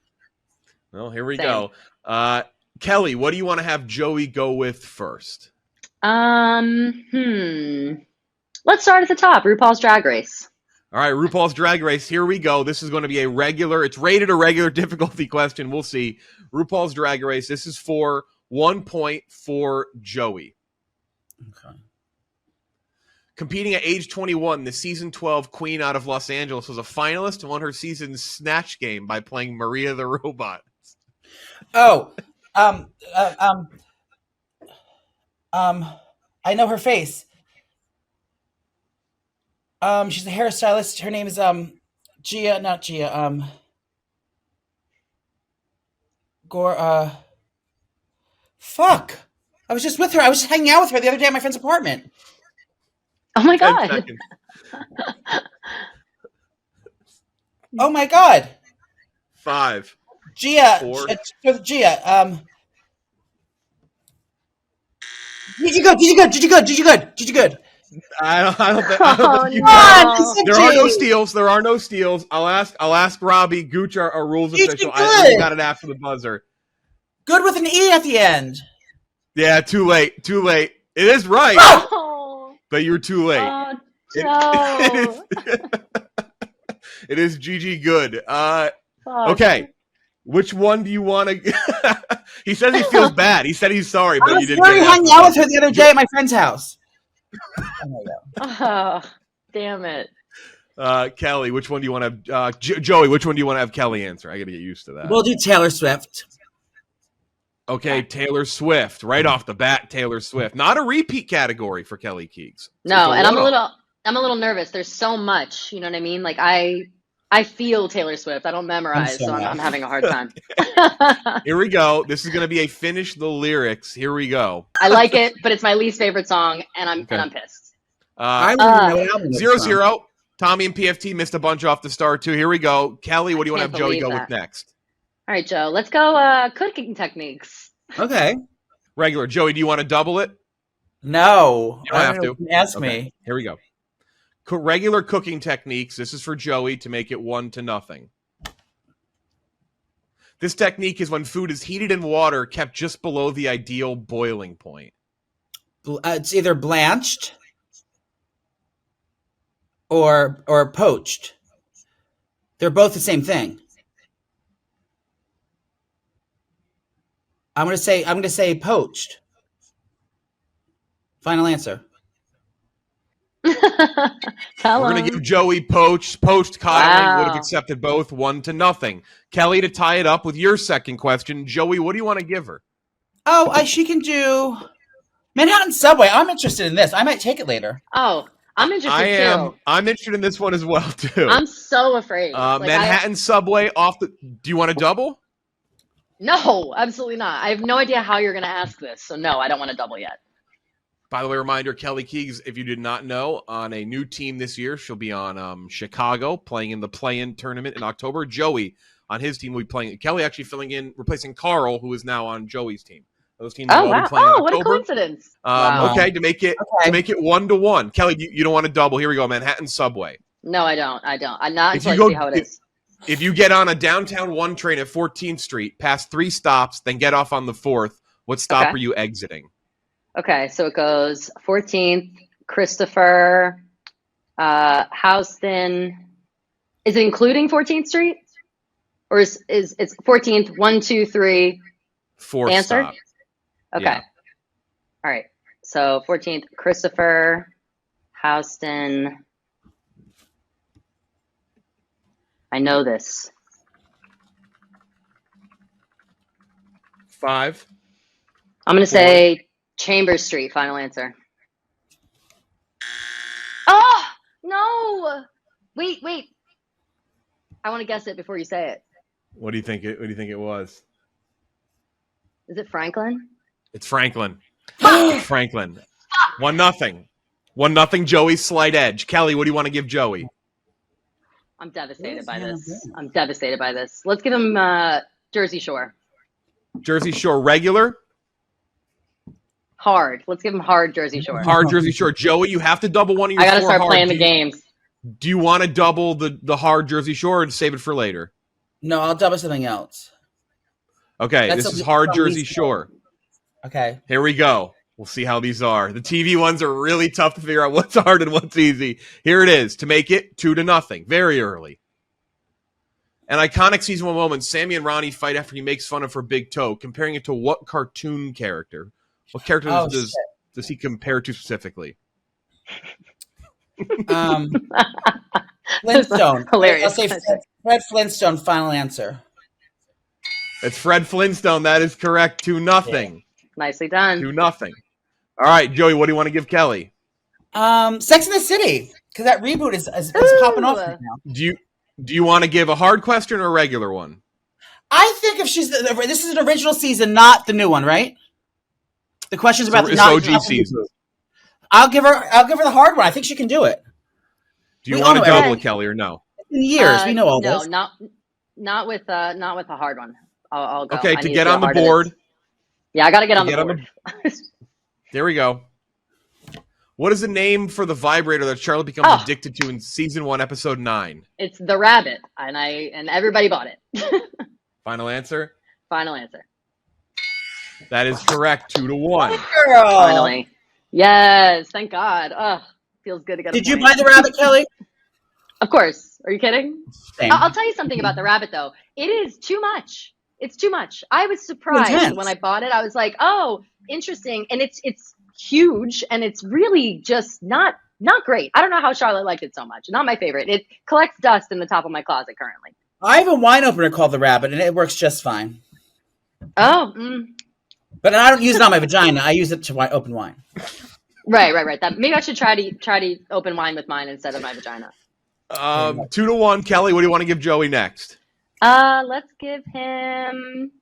Well, here we Same. go. Kelly, what do you want to have Joey go with first? Let's start at the top. RuPaul's Drag Race. All right, RuPaul's Drag Race. Here we go. This is going to be it's rated a regular difficulty question. We'll see. RuPaul's Drag Race. This is for 1 point for Joey. Okay. Competing at age 21, the season 12 queen out of Los Angeles was a finalist and won her season's Snatch game by playing Maria the Robot. Oh, I know her face. She's a hairstylist. Her name is not Gia. Fuck. I was just with her. I was just hanging out with her the other day at my friend's apartment. Oh my 10 God. seconds. Oh my God. 5. Gia. 4. Gia. Did you good? I don't think Oh, you no. got- There are no steals. There are no steals. I'll ask Robbie Gooch, our rules You official. did I good. got it after the buzzer. Good with an E at the end. Yeah, too late. Too late. It is right, Oh, but you're too late. oh, It- Joe. It is GG good. Fuck. Okay. Which one do you want to? He says he feels bad. He said he's sorry, but I you was didn't literally get it hanging after out the with her the other day at my friend's house. Oh, damn it. Kelly, which one do you want to have? Joey, which one do you want to have Kelly answer? I got to get used to that. We'll do Taylor Swift. Okay, Taylor Swift. Right off the bat, Taylor Swift. Not a repeat category for Kelly Keegs. No, and I'm a one-off. little nervous. There's so much, you know what I mean? Like I feel Taylor Swift. I don't memorize, so I'm having a hard time. Here we go. This is going to be a finish the lyrics. Here we go. I like it, but it's my least favorite song, and I'm pissed. I don't even know what album it's 0-0. Tommy and PFT missed a bunch off the start too. Here we go. Kelly, what do you want to have Can't Joey go believe with that. next? All right, Joe. Let's go cooking techniques. from. Okay. Regular. Joey, do you want to double it? No. You don't have to. Ask Okay, me. here we go. Regular cooking techniques. This is for Joey to make it 1-0. This technique is when food is heated in water kept just below the ideal boiling point. It's either blanched or poached. They're both the same thing. I'm gonna say poached. Final answer. Tell We're going to him. give Joey poached coddling. Would have Wow. accepted both 1-0. Kelly, to tie it up with your second question. Joey, what do you want to give her? Oh, she can do Manhattan Subway. I'm interested in this. I might take it later. Oh, I'm interested too. I'm interested in this one as well, too. I'm so afraid. Manhattan Subway off the. Do you want to double? No, absolutely not. I have no idea how you're going to ask this. So, no, I don't want to double yet. By the way, reminder, Kelly Keegs, if you did not know, on a new team this year. She'll be on Chicago, playing in the play-in tournament in October. Joey, on his team, will be playing. Kelly actually filling in, replacing Carl, who is now on Joey's team. Those teams will all be playing in October. What a coincidence. Wow. Okay, to make it 1-1. Kelly, you don't want to double. Here we go, Manhattan Subway. No, I don't. I'm not If until you I see how it is. If you get on a downtown 1 train at 14th Street, pass 3 stops, then get off on the 4th, what stop are you exiting? Okay, so it goes 14th, Christopher, Houston. Is it including 14th Street? Or is it's 14th, 1, 2, 3, 4th answer? stop. Okay. Yeah. All right. So 14th, Christopher, Houston. I know this. 5. I'm going to say Chambers Street, final answer. Oh, no. Wait. I want to guess it before you say it. What do you think it was? Is it Franklin? It's Franklin. It's Franklin. 1-0. 1-0, Joey's slight edge. Kelly, what do you want to give Joey? I'm devastated by this. Let's give him Jersey Shore. Jersey Shore regular? Hard. Let's give him hard Jersey Shore. Hard Jersey Shore. Joey, you have to double one of your I got to 4 start hard. playing the games. Do you want to double the hard Jersey Shore and save it for later? No, I'll double something else. Okay, this is hard Jersey Shore. Okay. Here we go. We'll see how these are. The TV ones are really tough to figure out what's hard and what's easy. Here it is to make it 2-0. Very early. An iconic season 1 moment. Sammy and Ronnie fight after he makes fun of her big toe, comparing it to what cartoon character? What character does he compare to specifically? Flintstone. Hilarious. I'll say Fred Flintstone, final answer. It's Fred Flintstone. That is correct. 2-0. Yeah. Nicely done. 2-0. All right, Joey, what do you want to give Kelly? Sex in the City, because that reboot is popping off right now. Do you want to give a hard question or a regular one? I think if this is an original season, not the new one, right? The question's about the OG season. I'll give her the hard one. I think she can do it. Do you want to double it, Kelly, or no? In years, we know all this. No, not with a hard one. I'll go. Okay, to get on the board. Yeah, I got to get on the board. There we go. What is the name for the vibrator that Charlotte becomes addicted to in season 1, episode 9? It's the rabbit, and everybody bought it. Final answer? Final answer. That is correct. 2-1. Girl. Finally. Yes, thank God. Feels good to get. Did you buy the rabbit, Kelly? Of course. Are you kidding? Same. I'll tell you something about the rabbit, though. It is too much. It's too much. I was surprised when I bought it. I was like, oh, interesting. And it's huge, and it's really just not great. I don't know how Charlotte liked it so much. Not my favorite. It collects dust in the top of my closet currently. I have a wine opener called the Rabbit, and it works just fine. Oh. But I don't use it on my vagina. I use it to open wine. Right. Maybe I should try to open wine with mine instead of my vagina. 2-1. Kelly, what do you want to give Joey next? Let's give him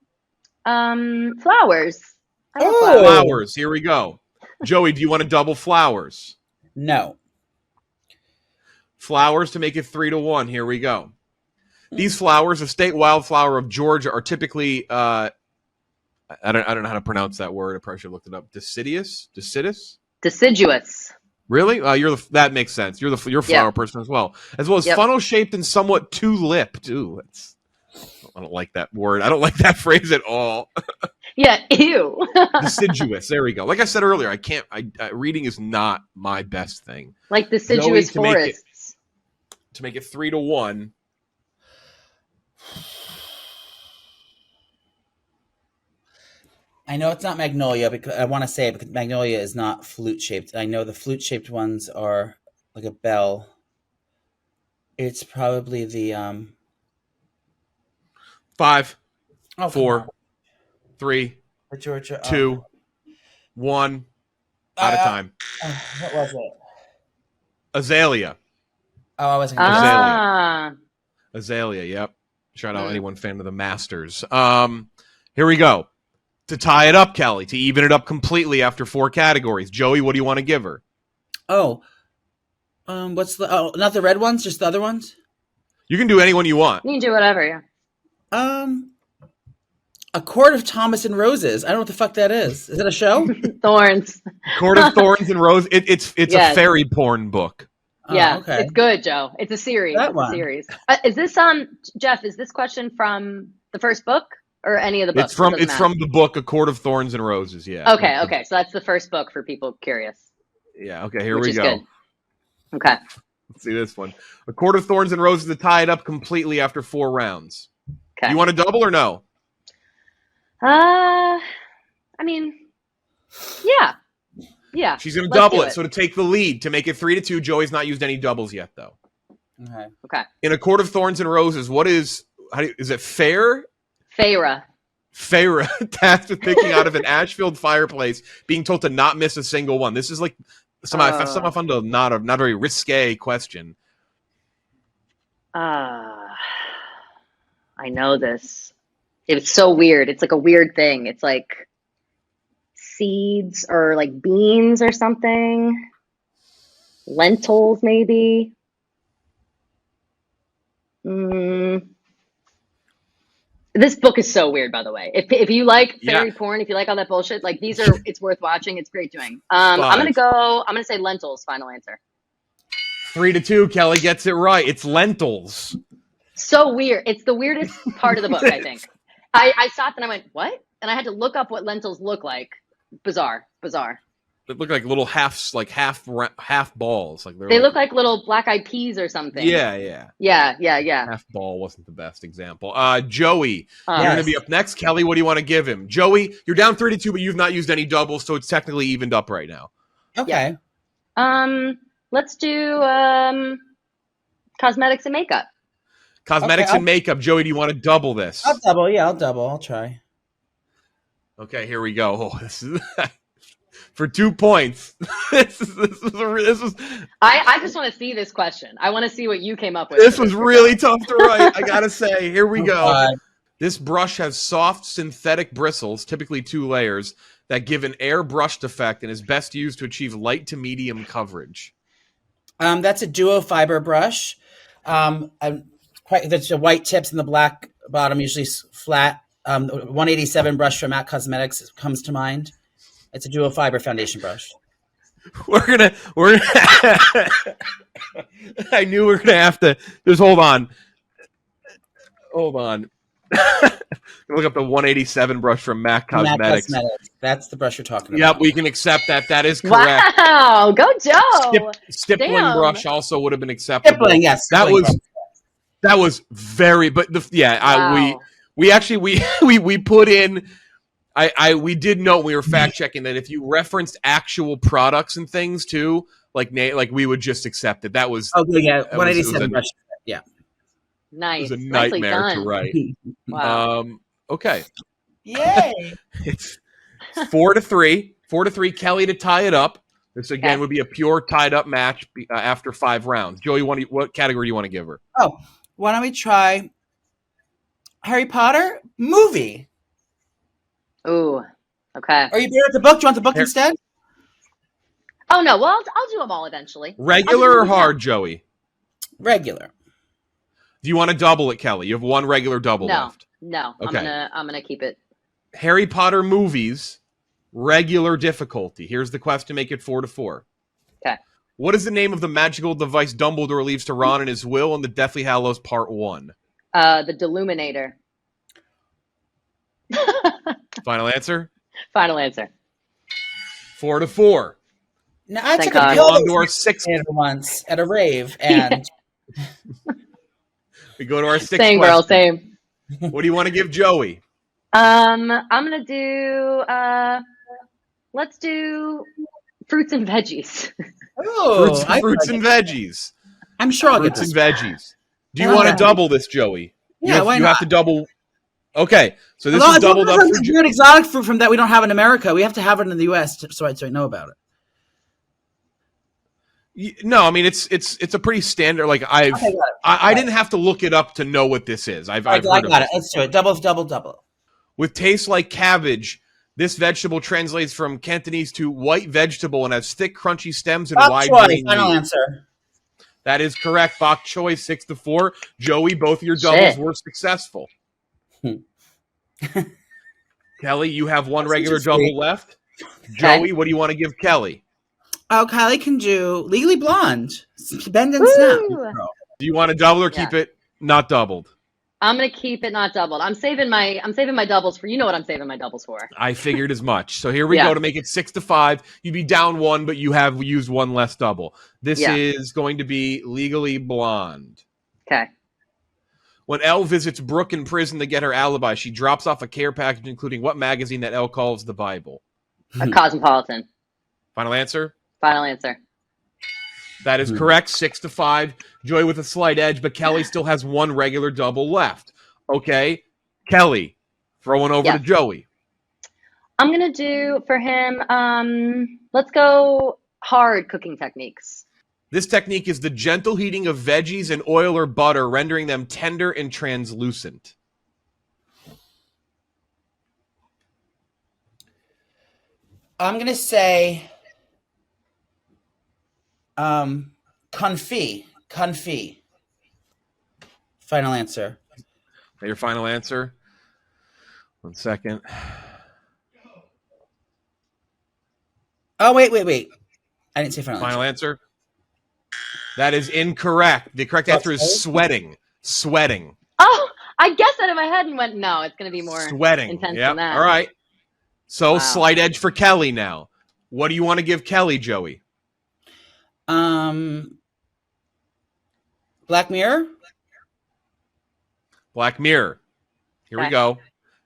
flowers. Flowers. Here we go. Joey, do you want to double flowers? No. Flowers to make it 3-1. Here we go. These flowers, a state wildflower of Georgia, are typically I don't know how to pronounce that word. I probably should have looked it up. Deciduous. Really? That makes sense. You're a flower person as well as funnel shaped and somewhat two-lipped. Ooh, I don't like that word. I don't like that phrase at all. Yeah, ew. Deciduous. There we go. Like I said earlier, I can't. Reading is not my best thing. Like deciduous forests. To make it 3-1. I know it's not Magnolia because I want to say it because Magnolia is not flute shaped. I know the flute shaped ones are like a bell. It's probably the 5, oh, 4, 3, the Georgia 2, 1. Out of time. what was it? Azalea. Oh, I wasn't gonna Ah. Azalea, yep. Shout out anyone fan of the Masters. Here we go. To tie it up, Kelly, to even it up completely after 4 categories. Joey, what do you want to give her? What's the not the red ones, just the other ones? You can do anyone you want. You can do whatever, yeah. A Court of Thomas and Roses. I don't know what the fuck that is. Is it a show? Thorns. Court of Thorns and Roses. It's Yes. a fairy porn book. Yeah, okay. it's good, Joe. It's a series. That It's one. a series. Is this Jeff? Is this question from the first book or any of the books? It's from the book A Court of Thorns and Roses. Yeah. Okay. So that's the first book for people curious. Yeah. Okay. Here Which we is go. good. Okay. Let's see this one. A Court of Thorns and Roses to tie it up completely after 4 rounds. Okay. You want to double or no? I mean, yeah. Yeah. She's going to let's double do it. So to take the lead, to make it 3-2, Joey's not used any doubles yet, though. Okay. In A Court of Thorns and Roses, is it fair? Feyre. Feyre tasked with picking out of an ash-filled fireplace, being told to not miss a single one. This is like somehow I found a not very risque question. I know this. It's so weird. It's like a weird thing. It's like seeds or like beans or something. Lentils, maybe. This book is so weird, by the way. If you like fairy porn, if you like all that bullshit, like it's worth watching. It's great doing. I'm gonna say lentils. Final answer. 3-2. Kelly gets it right. It's lentils. So weird. It's the weirdest part of the book, I think. I saw it and I went, what? And I had to look up what lentils look like. Bizarre. They look like little half balls. Like they look like little black-eyed peas or something. Yeah. Yeah. Half ball wasn't the best example. Joey, you're Yes. going to be up next. Kelly, what do you want to give him? Joey, you're down 3-2, but you've not used any doubles, so it's technically evened up right now. Okay. Let's do cosmetics and makeup. Cosmetics and makeup. Joey, do you want to double this? I'll double. Yeah, I'll double. I'll try. Okay, here we go. Oh, this is for 2 points. this was. I just want to see this question. I want to see what you came up with. This was really tough to write. I gotta say. Here we go. God. This brush has soft synthetic bristles, typically 2 layers, that give an airbrushed effect and is best used to achieve light to medium coverage. That's a duo fiber brush. There's the white tips and the black bottom, usually flat. 187 brush from MAC Cosmetics comes to mind. It's a duo fiber foundation brush. We're gonna. I knew we were gonna have to. Just hold on. Look up the 187 brush from MAC Cosmetics. That's the brush you're talking about. Yep, we can accept that. That is correct. Wow, go Joe. Stippling Damn. brush also would have been acceptable. Stippling, yes. That was very. But Wow. we actually we put in. We did note we were fact checking that if you referenced actual products and things too, like we would just accept it. That was 187 brush. Yeah. Nice. It was a Nicely nightmare done. to write. Wow. Okay. Yay! It's 4-3. 4-3. Kelly to tie it up. This again would be a pure tied up match after 5 rounds. Joey, what category do you want to give her? Oh, why don't we try Harry Potter movie? Ooh. Okay. Are you better at the book? Do you want the book instead? Oh no. Well, I'll do them all eventually. Regular or hard, Joey? Regular. Do you want to double it, Kelly? You have 1 regular double left. No. Okay. I'm gonna keep it. Harry Potter movies, regular difficulty. Here's the question: make it 4-4. Okay. What is the name of the magical device Dumbledore leaves to Ron in his will in the Deathly Hallows Part 1? The Deluminator. Final answer? Final answer. 4-4. Now, I Thank took a God. pill On to our 6th. once at a rave, and We go to our 6th Same question. girl, same. What do you want to give Joey? I'm gonna do. Let's do fruits and veggies. Oh, Fruits and veggies. I'm sure I'll get Fruits this. and veggies. Do you Yeah, want to yeah. double this, Joey? Yeah, why you not? have to double. Okay, so this As long- is as long doubled as up it's for a weird exotic fruit from that we don't have in America. We have to have it in the U.S. so I know about it. No, I mean it's a pretty standard. Like Okay, got it. I didn't have to look it up to know what this is. I've I heard got of it. this. Let's do it. Double. With taste like cabbage, this vegetable translates from Cantonese to white vegetable and has thick, crunchy stems and Bok wide choy. green Final leaves. answer. That is correct. Bok choy 6-4. Joey, both of your doubles were successful. Kelly, you have one regular double left. Joey, what do you want to give Kelly? Oh, Kylie can do Legally Blonde. Bend and snap. Do you want to double or keep it not doubled? I'm gonna keep it not doubled. I'm saving my doubles for. You know what I'm saving my doubles for. I figured as much. So here we go to make it 6-5. You'd be down one, but you have used one less double. This is going to be Legally Blonde. Okay. When Elle visits Brooke in prison to get her alibi, she drops off a care package, including what magazine that Elle calls the Bible? A Cosmopolitan. Final answer? Final answer. That is correct. 6-5. Joy with a slight edge, but Kelly still has one regular double left. Okay. Kelly, throwing over to Joey. I'm going to do for him, let's go hard cooking techniques. This technique is the gentle heating of veggies in oil or butter, rendering them tender and translucent. I'm going to say confit. Final answer. Your final answer? 1 second. Oh, wait. I didn't say final answer. That is incorrect. The correct answer is sweating. Sweating. Oh, I guessed that in my head and went, no, it's going to be more intense than that. All right. So slight edge for Kelly now. What do you want to give Kelly, Joey? Black Mirror. Black Mirror. Here we go.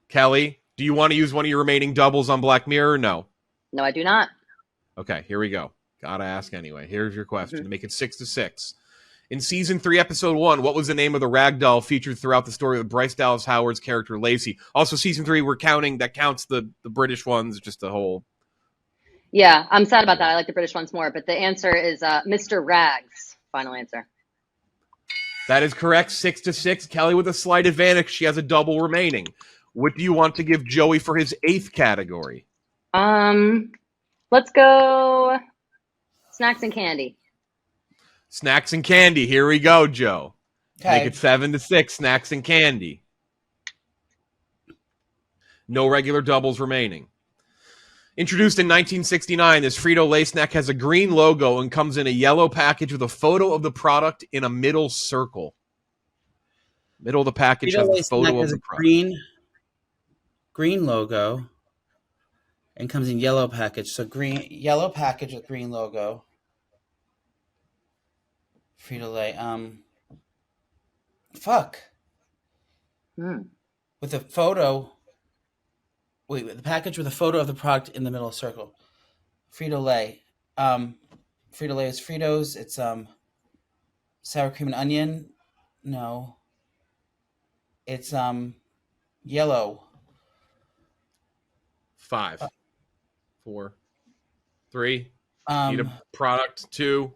Kelly, do you want to use one of your remaining doubles on Black Mirror or no? No, I do not. Okay, here we go. Gotta ask anyway. Here's your question to make it 6-6. In season 3, episode 1, what was the name of the rag doll featured throughout the story of Bryce Dallas Howard's character Lacey? Also, season 3, we're counting that counts the British ones, just the whole. Yeah, I'm sad about that. I like the British ones more, but the answer is Mr. Rags. Final answer. That is correct. 6-6. Kelly with a slight advantage. She has a double remaining. What do you want to give Joey for his 8th category? Let's go snacks and candy. Snacks and candy. Here we go, Joe. Okay. Make it 7-6. Snacks and candy. No regular doubles remaining. Introduced in 1969, this Frito-Lay snack has a green logo and comes in a yellow package with a photo of the product in a middle circle. Middle of the package has the photo of the product. Green logo and comes in yellow package. So yellow package with green logo. Frito-Lay. With a photo. Wait, the package with a photo of the product in the middle circle. Frito-Lay. Frito-Lay is Fritos. It's sour cream and onion. No. It's yellow. 5, 4, 3. Need a product. 2,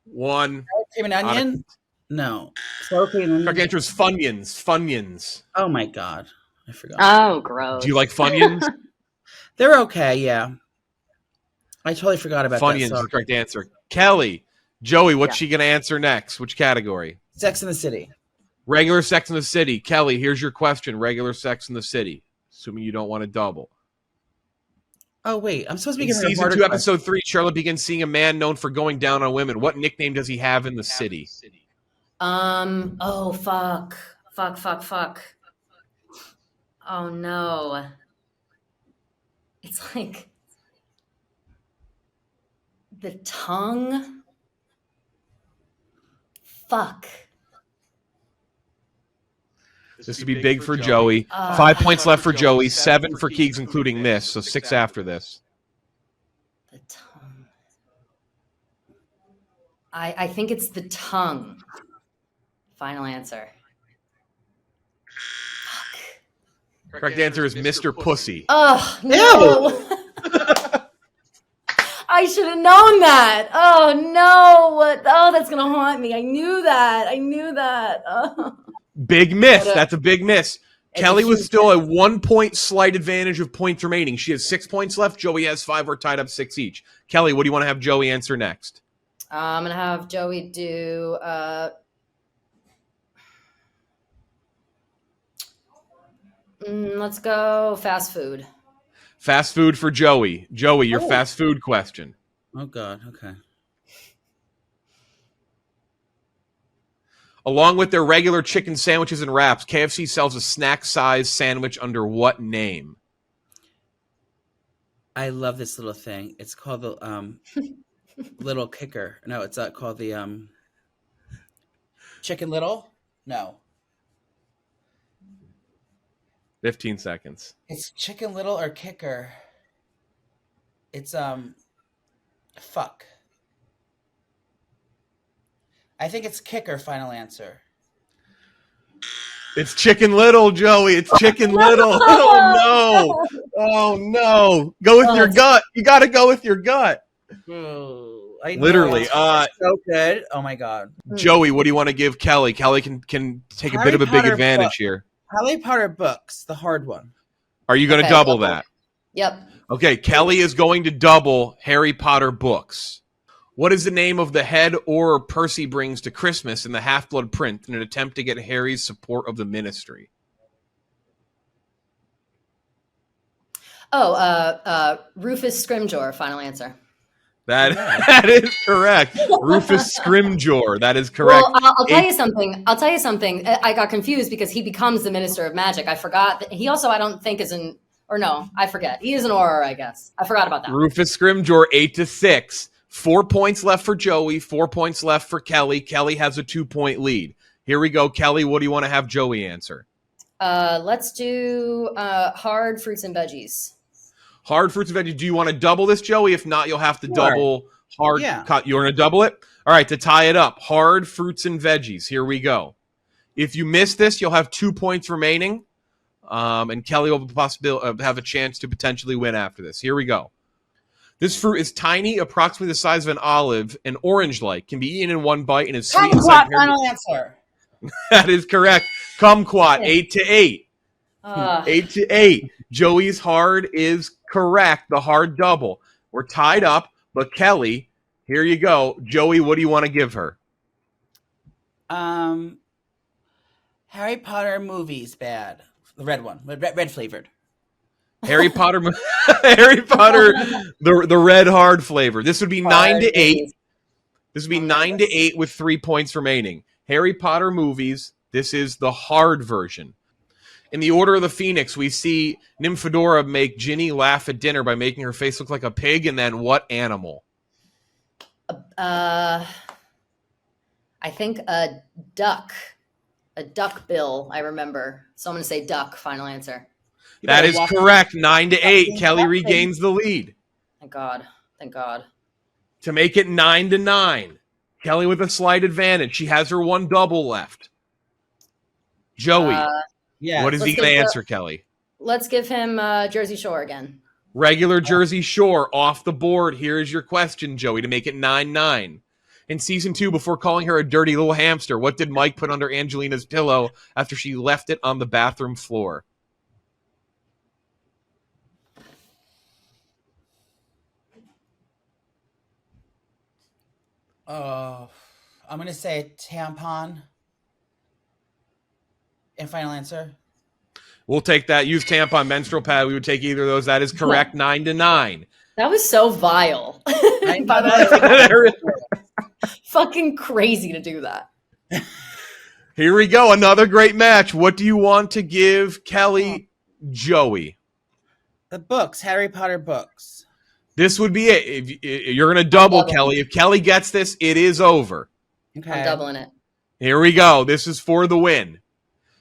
1. Sour cream and onion? No. Sour cream and onion. Correct answer is Funyuns. Funyuns. Oh my god. I forgot. Oh, gross. Do you like Funyuns? They're okay, yeah. I totally forgot about Funyuns is the correct answer. Kelly, Joey, what's she going to answer next? Which category? Sex in the City. Regular Sex in the City. Kelly, here's your question. Regular Sex in the City. Assuming you don't want to double. Oh, wait. I'm supposed to be In giving season 2, episode 3, Charlotte begins seeing a man known for going down on women. What nickname does he have in the city? Oh, fuck. Oh, no. It's like the tongue. Fuck. This would be big for Joey. 5 points left for Joey. 7 for Keegs, including this. So 6 after this. The tongue. I think it's the tongue. Final answer. Correct answer is Mr. Pussy. Oh, no. I should have known that. Oh, no. What? Oh, that's going to haunt me. I knew that. Oh. Big miss. That's a big miss. Kelly was still a 1 point slight advantage of points remaining. She has 6 points left. Joey has 5. We're tied up 6 each. Kelly, what do you want to have Joey answer next? I'm going to have Joey do let's go fast food. Fast food for Joey. Joey, your fast food question. Oh, God. Okay. Along with their regular chicken sandwiches and wraps, KFC sells a snack-sized sandwich under what name? I love this little thing. It's called the Little Kicker. No, it's called the Chicken Little? No. 15 seconds. It's Chicken Little or Kicker. It's fuck. I think it's Kicker. Final answer. It's Chicken Little, Joey. It's Chicken Little. Oh, no. Oh, no. Go with your gut. You got to go with your gut. I know. Literally. It's so good. Oh, my God. Joey, what do you want to give Kelly? Kelly can take a bit of a big advantage here. Harry Potter books, the hard one. Are you going to double that? Yep. Okay, Kelly is going to double Harry Potter books. What is the name of the head Auror Percy brings to Christmas in the Half-Blood Prince in an attempt to get Harry's support of the Ministry? Rufus Scrimgeour. Final answer. That is correct. Rufus Scrimgeour. That is correct. Well, I'll tell you something. I got confused because he becomes the Minister of Magic. I forgot that he also, I don't think, is an, or no, I forget. He is an Auror, I guess. I forgot about that. Rufus Scrimgeour, 8-6. 4 points left for Joey. 4 points left for Kelly. Kelly has a 2-point lead. Here we go. Kelly, what do you want to have Joey answer? Let's do hard fruits and veggies. Hard fruits and veggies. Do you want to double this, Joey? If not, you'll have to double hard. Yeah. You want to double it? All right, to tie it up, hard fruits and veggies. Here we go. If you miss this, you'll have 2 points remaining, and Kelly will have a chance to potentially win after this. Here we go. This fruit is tiny, approximately the size of an olive, and orange-like. Can be eaten in one bite and is sweet. Final answer. That is correct. Kumquat, 8-8. 8-8. Joey's hard is correct. The hard double. We're tied up, but Kelly, here you go. Joey, what do you want to give her? Harry Potter movies, bad. The red one, red flavored. Harry Potter, the red hard flavor. This would be 9-8. This would be 9-8 with 3 points remaining. Harry Potter movies. This is the hard version. In the Order of the Phoenix, we see Nymphadora make Ginny laugh at dinner by making her face look like a pig, and then what animal? I think a duck. A duck bill, I remember. So I'm going to say duck. Final answer. That is correct. 9-8. Kelly regains the lead. Thank God. Thank God. To make it 9-9. Kelly with a slight advantage. She has her one double left. Joey. What is he going to answer, Kelly? Let's give him Jersey Shore again. Regular Jersey Shore off the board. Here is your question, Joey, to make it 9-9. In season 2, before calling her a dirty little hamster, what did Mike put under Angelina's pillow after she left it on the bathroom floor? I'm going to say tampon. And final answer. We'll take that. Use tampon, menstrual pad. We would take either of those. That is correct. 9-9. That was so vile. By the way, fucking crazy to do that. Here we go. Another great match. What do you want to give Kelly, Joey? The books, Harry Potter books. This would be it. If you're going to double Kelly. If Kelly gets this, it is over. Okay. I'm doubling it. Here we go. This is for the win.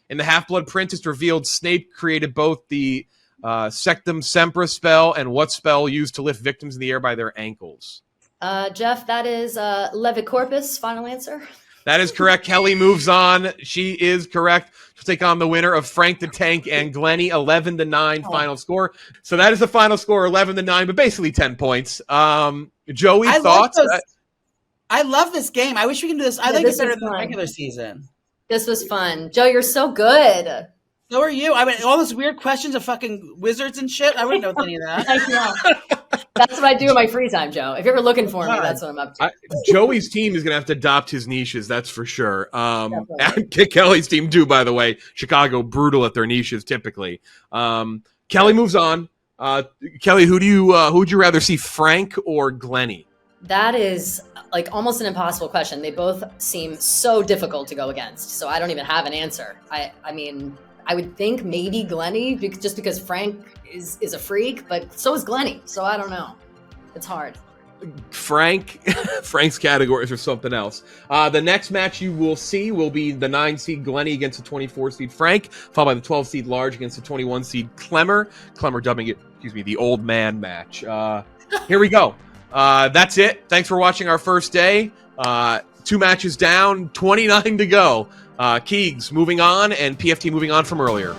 In the Half-Blood Prince, it's revealed Snape created both the Sectum Sempra spell and what spell used to lift victims in the air by their ankles. Jeff, that is Levicorpus. Final answer. That is correct. Kelly moves on. She is correct. She'll take on the winner of Frank the Tank and Glenny, 11-9 final score. So that is the final score, 11-9, but basically 10 points. Joey, thoughts? I love this game. I wish we can do this. I think this it's better was than the fun. regular season. This was fun. Joe, you're so good. So are you. I mean, all those weird questions of fucking wizards and shit. I wouldn't know any of that. I know. That's what I do in my free time, Joe. If you're ever looking for me, that's what I'm up to. Joey's team is going to have to adopt his niches, that's for sure. And Kelly's team too, by the way. Chicago, brutal at their niches typically. Kelly moves on. Kelly, who'd you rather see, Frank or Glenny? That is like almost an impossible question. They both seem so difficult to go against. So I don't even have an answer. I mean, I would think maybe Glenny, just because Frank is a freak, but so is Glenny. So I don't know. It's hard. Frank's categories are something else. The next match you will see will be the 9-seed Glenny against the 24-seed Frank, followed by the 12-seed Large against the 21-seed KLEMMER. KLEMMER dubbing it, the old man match. Here we go. That's it. Thanks for watching our first day. 2 matches down, 29 to go. Keegs moving on, and PFT moving on from earlier.